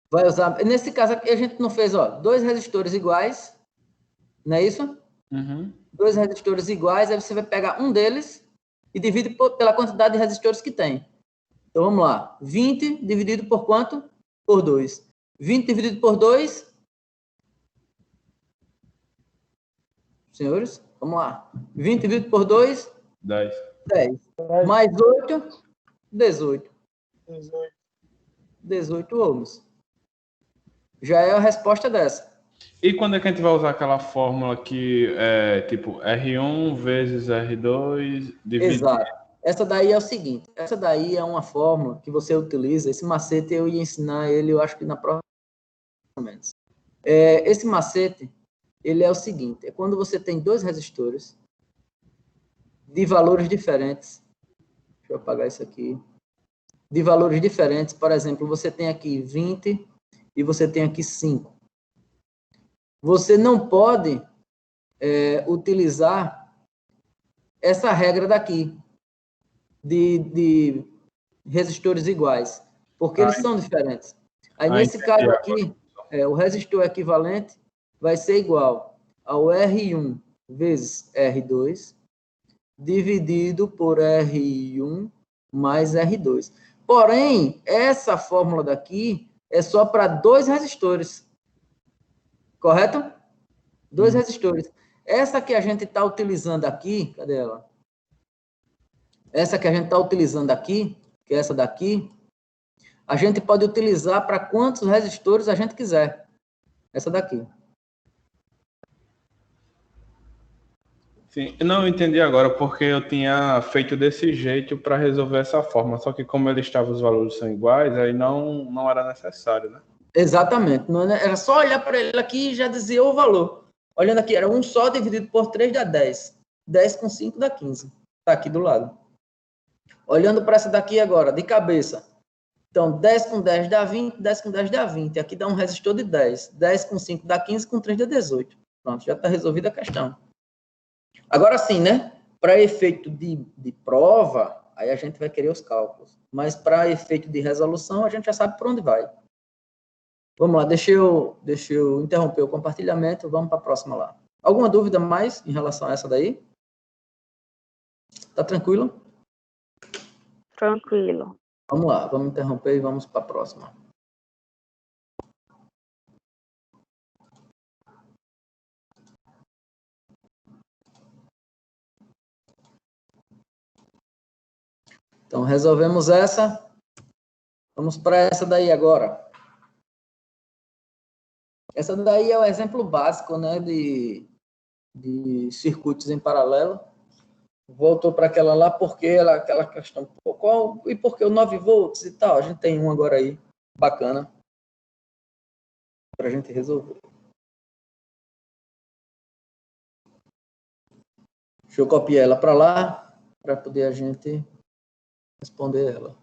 Vai usar. Nesse caso aqui, a gente não fez, ó, 2 resistores iguais. Não é isso? Uhum. 2 resistores iguais, aí você vai pegar um deles e divide pela quantidade de resistores que tem. Então, vamos lá. 20 dividido por quanto? Por 2. 20 dividido por 2. Senhores, vamos lá. 20 dividido por 2. 10. 10. Mais 8, 18. 18 ohms. Já é a resposta dessa. E quando é que a gente vai usar aquela fórmula que é tipo R1 vezes R2 dividido? Exato. Essa daí é o seguinte, essa daí é uma fórmula que você utiliza, esse macete eu ia ensinar ele, eu acho que na próxima. Esse macete, ele é o seguinte, é quando você tem dois resistores de valores diferentes, deixa eu apagar isso aqui, de valores diferentes, por exemplo, você tem aqui 20 e você tem aqui 5. Você não pode utilizar essa regra daqui, de resistores iguais, porque eles são diferentes. Aí, nesse caso aqui, o resistor equivalente vai ser igual ao R1 vezes R2, dividido por R1 mais R2. Porém, essa fórmula daqui é só para dois resistores, correto? Dois resistores. Essa que a gente está utilizando aqui, cadê ela? Essa que a gente está utilizando aqui, que é essa daqui, a gente pode utilizar para quantos resistores a gente quiser. Essa daqui. Sim, não eu entendi agora, porque eu tinha feito desse jeito para resolver essa forma, só que como ele estava, os valores são iguais, aí não era necessário, né? Exatamente. Não era só olhar para ele aqui e já dizer o valor. Olhando aqui, era 1 só dividido por 3 dá 10. 10 com 5 dá 15. Está aqui do lado. Olhando para essa daqui agora, de cabeça. Então, 10 com 10 dá 20, 10 com 10 dá 20. Aqui dá um resistor de 10. 10 com 5 dá 15, com 3 dá 18. Pronto, já está resolvida a questão. Agora sim, né? Para efeito de prova, aí a gente vai querer os cálculos. Mas para efeito de resolução, a gente já sabe por onde vai. Vamos lá, deixa eu interromper o compartilhamento, vamos para a próxima lá. Alguma dúvida mais em relação a essa daí? Tá tranquilo? Tranquilo. Vamos lá, vamos interromper e vamos para a próxima. Então, resolvemos essa. Vamos para essa daí agora. Essa daí é o exemplo básico, né, de circuitos em paralelo. Voltou para aquela lá porque aquela questão, e por que o 9 volts e tal? A gente tem um agora aí, bacana, para a gente resolver. Deixa eu copiar ela para lá, para poder a gente responder ela.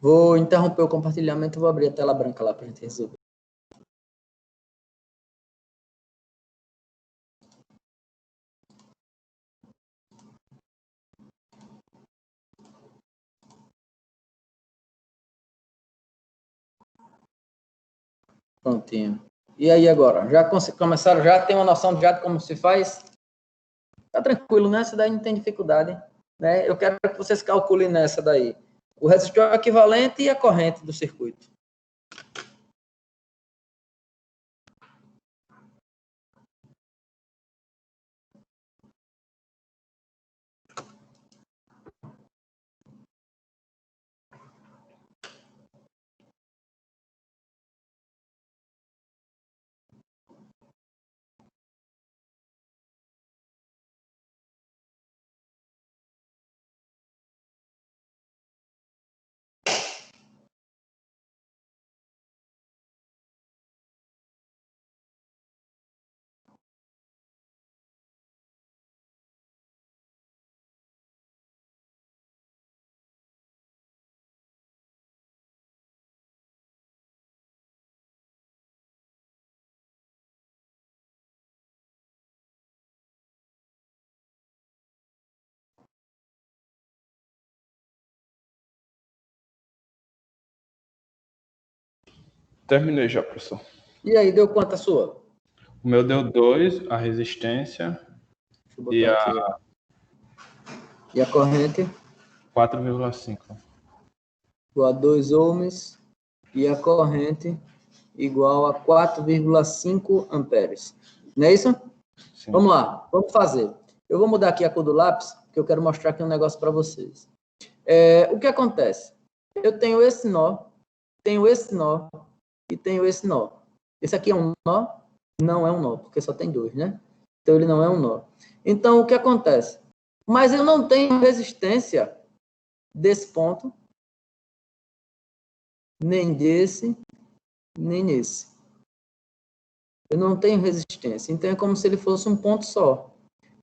Vou interromper o compartilhamento e vou abrir a tela branca lá para a gente resolver. Prontinho. E aí agora? Já começaram? Já tem uma noção já de como se faz? Tá tranquilo, né? Essa daí não tem dificuldade. Né? Eu quero que vocês calculem nessa daí. O resistor equivalente e a corrente do circuito. Terminei já, professor. E aí, deu quanto a sua? O meu deu 2, a resistência, Deixa eu botar e a aqui. E a corrente? 4,5. Igual a 2 ohms. E a corrente igual a 4,5 amperes. Não é isso? Sim. Vamos lá, vamos fazer. Eu vou mudar aqui a cor do lápis, porque eu quero mostrar aqui um negócio para vocês. O que acontece? Eu tenho esse nó e tenho esse nó. Esse aqui é um nó? Não é um nó, porque só tem 2, né? Então, ele não é um nó. Então, o que acontece? Mas eu não tenho resistência desse ponto, nem desse, nem nesse. Eu não tenho resistência. Então, é como se ele fosse um ponto só.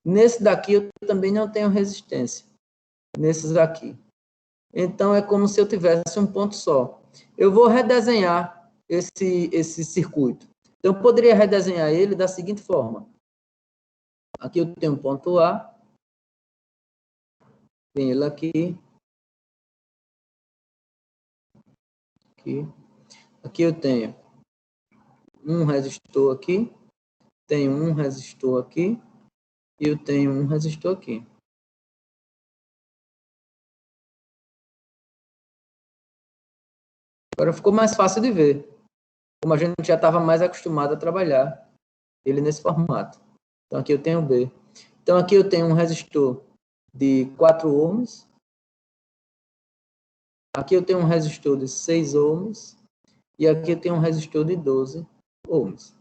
Nesse daqui, eu também não tenho resistência. Nesses aqui. Então, é como se eu tivesse um ponto só. Eu vou redesenhar esse circuito. Então, eu poderia redesenhar ele da seguinte forma. Aqui eu tenho um ponto A. Tem ele aqui. Aqui eu tenho um resistor aqui. Tenho um resistor aqui. E eu tenho um resistor aqui. Agora ficou mais fácil de ver. Como a gente já estava mais acostumado a trabalhar ele nesse formato. Então, aqui eu tenho B. Então, aqui eu tenho um resistor de 4 ohms. Aqui eu tenho um resistor de 6 ohms. E aqui eu tenho um resistor de 12 ohms.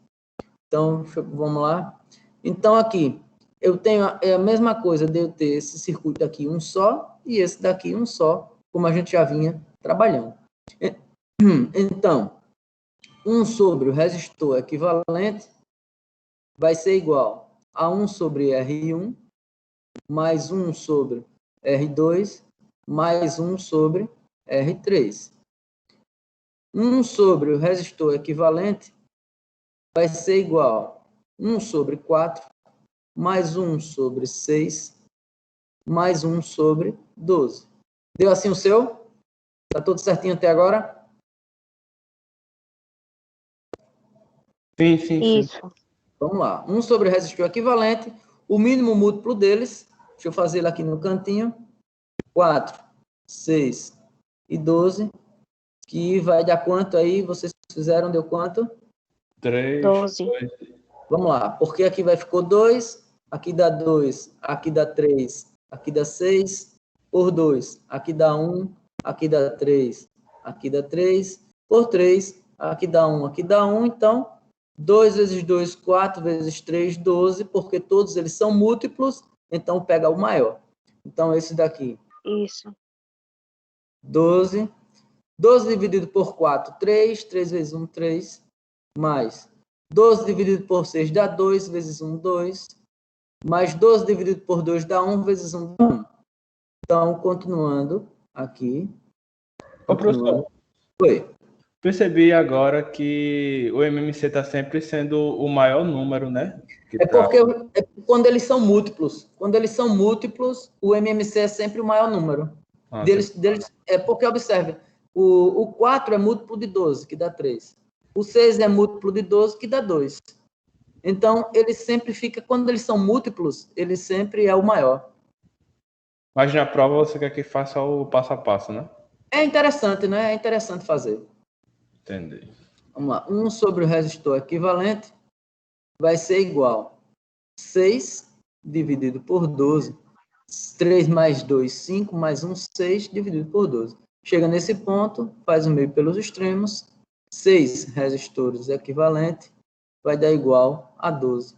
Então, vamos lá. Então, aqui, eu tenho a mesma coisa de eu ter esse circuito aqui um só e esse daqui um só, como a gente já vinha trabalhando. Então, 1 sobre o resistor equivalente vai ser igual a 1 sobre R1 mais 1 sobre R2 mais 1 sobre R3. 1 sobre o resistor equivalente vai ser igual a 1 sobre 4 mais 1 sobre 6 mais 1 sobre 12. Deu assim o seu? Está tudo certinho até agora? Sim, sim, sim. Isso. Vamos lá. 1 sobre o resistor equivalente. O mínimo múltiplo deles, deixa eu fazer ele aqui no cantinho. 4, 6 e 12. Que vai dar quanto aí? Vocês fizeram, deu quanto? 3, 12. 2. Vamos lá. Porque aqui ficou 2. Aqui dá 2. Aqui dá 3. Aqui dá 6. Por 2. Aqui dá 1. Aqui dá 3. Aqui dá 3. Por 3. Aqui dá 1. Aqui dá 1. Então, 2 vezes 2, 4 vezes 3, 12, porque todos eles são múltiplos, então pega o maior. Então, esse daqui. Isso. 12. 12 dividido por 4, 3. 3 vezes 1, 3. Mais 12 dividido por 6 dá 2 vezes 1, 2. Mais 12 dividido por 2 dá 1 vezes 1, 1. Então, continuando aqui. Ô, professor. Oi. Percebi agora que o MMC está sempre sendo o maior número, né? Porque quando eles são múltiplos. Quando eles são múltiplos, o MMC é sempre o maior número. Porque, observe, o 4 é múltiplo de 12, que dá 3. O 6 é múltiplo de 12, que dá 2. Então, ele sempre fica, quando eles são múltiplos, ele sempre é o maior. Mas na prova você quer que faça o passo a passo, né? É interessante, né? É interessante fazer. Entendi. Vamos lá. 1 sobre o resistor equivalente vai ser igual a 6 dividido por 12. 3 mais 2, 5, mais 1, 6, dividido por 12. Chega nesse ponto, faz o meio pelos extremos. 6 resistores equivalente vai dar igual a 12.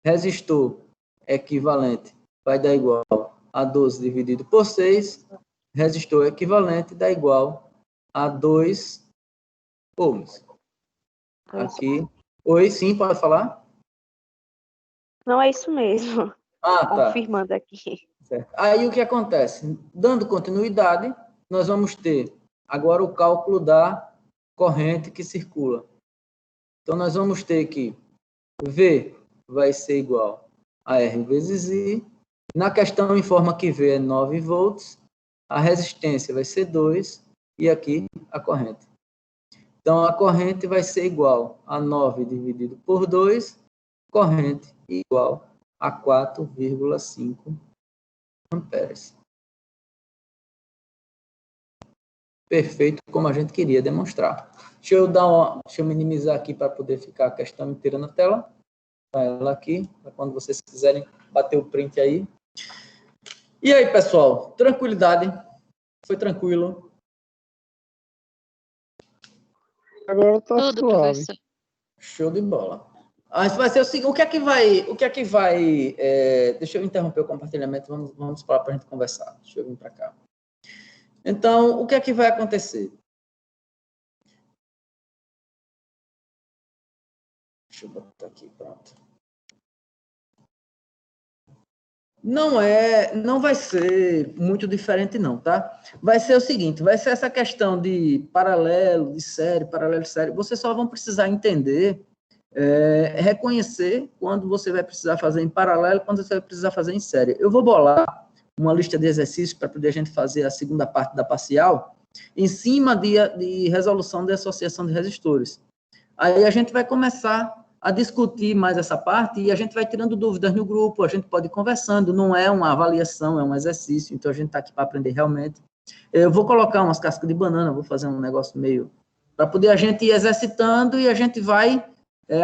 Resistor equivalente vai dar igual a 12 dividido por 6. Resistor equivalente dá igual a 2 ohms. Aqui. Oi, sim, pode falar? Não é isso mesmo. Ah, tá. Confirmando aqui. Certo. Aí o que acontece? Dando continuidade, nós vamos ter agora o cálculo da corrente que circula. Então, nós vamos ter que V vai ser igual a R vezes I. Na questão informa que V é 9 volts. A resistência vai ser 2. E aqui a corrente. Então, a corrente vai ser igual a 9 dividido por 2, corrente igual a 4,5 amperes. Perfeito, como a gente queria demonstrar. Deixa eu minimizar aqui para poder ficar a questão inteira na tela. Ela aqui, para quando vocês quiserem bater o print aí. E aí, pessoal, tranquilidade? Foi tranquilo? Agora tá Tudo, suave. professor. Show de bola. Isso vai ser o seguinte, o que é que vai, deixa eu interromper o compartilhamento, vamos para a gente conversar. Deixa eu vir para cá. Então, o que é que vai acontecer? Deixa eu botar aqui, pronto. Não vai ser muito diferente não, tá? Vai ser o seguinte, vai ser essa questão de paralelo, de série, paralelo de série. Vocês só vão precisar entender, reconhecer quando você vai precisar fazer em paralelo, quando você vai precisar fazer em série. Eu vou bolar uma lista de exercícios para poder a gente fazer a segunda parte da parcial, em cima de resolução de associação de resistores. Aí a gente vai começar a discutir mais essa parte e a gente vai tirando dúvidas no grupo, a gente pode ir conversando, não é uma avaliação, é um exercício, então a gente está aqui para aprender realmente. Eu vou colocar umas cascas de banana, vou fazer um negócio meio... para poder a gente ir exercitando e a gente vai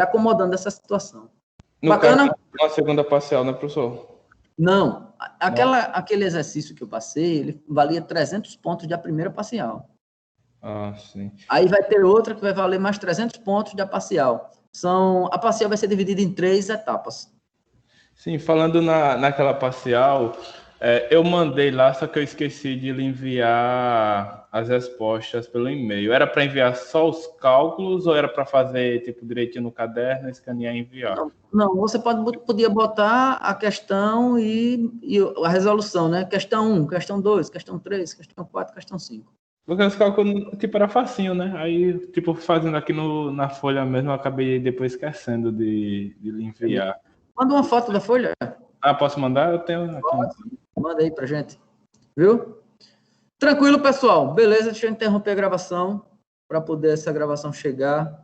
acomodando essa situação. No Bacana? caso, uma segunda parcial, né, professor? Não, aquele exercício que eu passei, ele valia 300 pontos da primeira parcial. Ah, sim. Aí vai ter outra que vai valer mais 300 pontos da parcial. A parcial vai ser dividida em 3 etapas. Sim, falando naquela parcial, eu mandei lá, só que eu esqueci de lhe enviar as respostas pelo e-mail. Era para enviar só os cálculos ou era para fazer tipo direitinho no caderno, escanear e enviar? Não, você podia botar a questão e a resolução, né? Questão 1, questão 2, questão 3, questão 4, questão 5. Porque os cálculos, tipo, era facinho, né? Aí, tipo, fazendo aqui na folha mesmo, eu acabei depois esquecendo de lhe enviar. Manda uma foto da folha. Ah, posso mandar? Eu tenho aqui. Manda aí pra gente. Viu? Tranquilo, pessoal. Beleza, deixa eu interromper a gravação para poder essa gravação chegar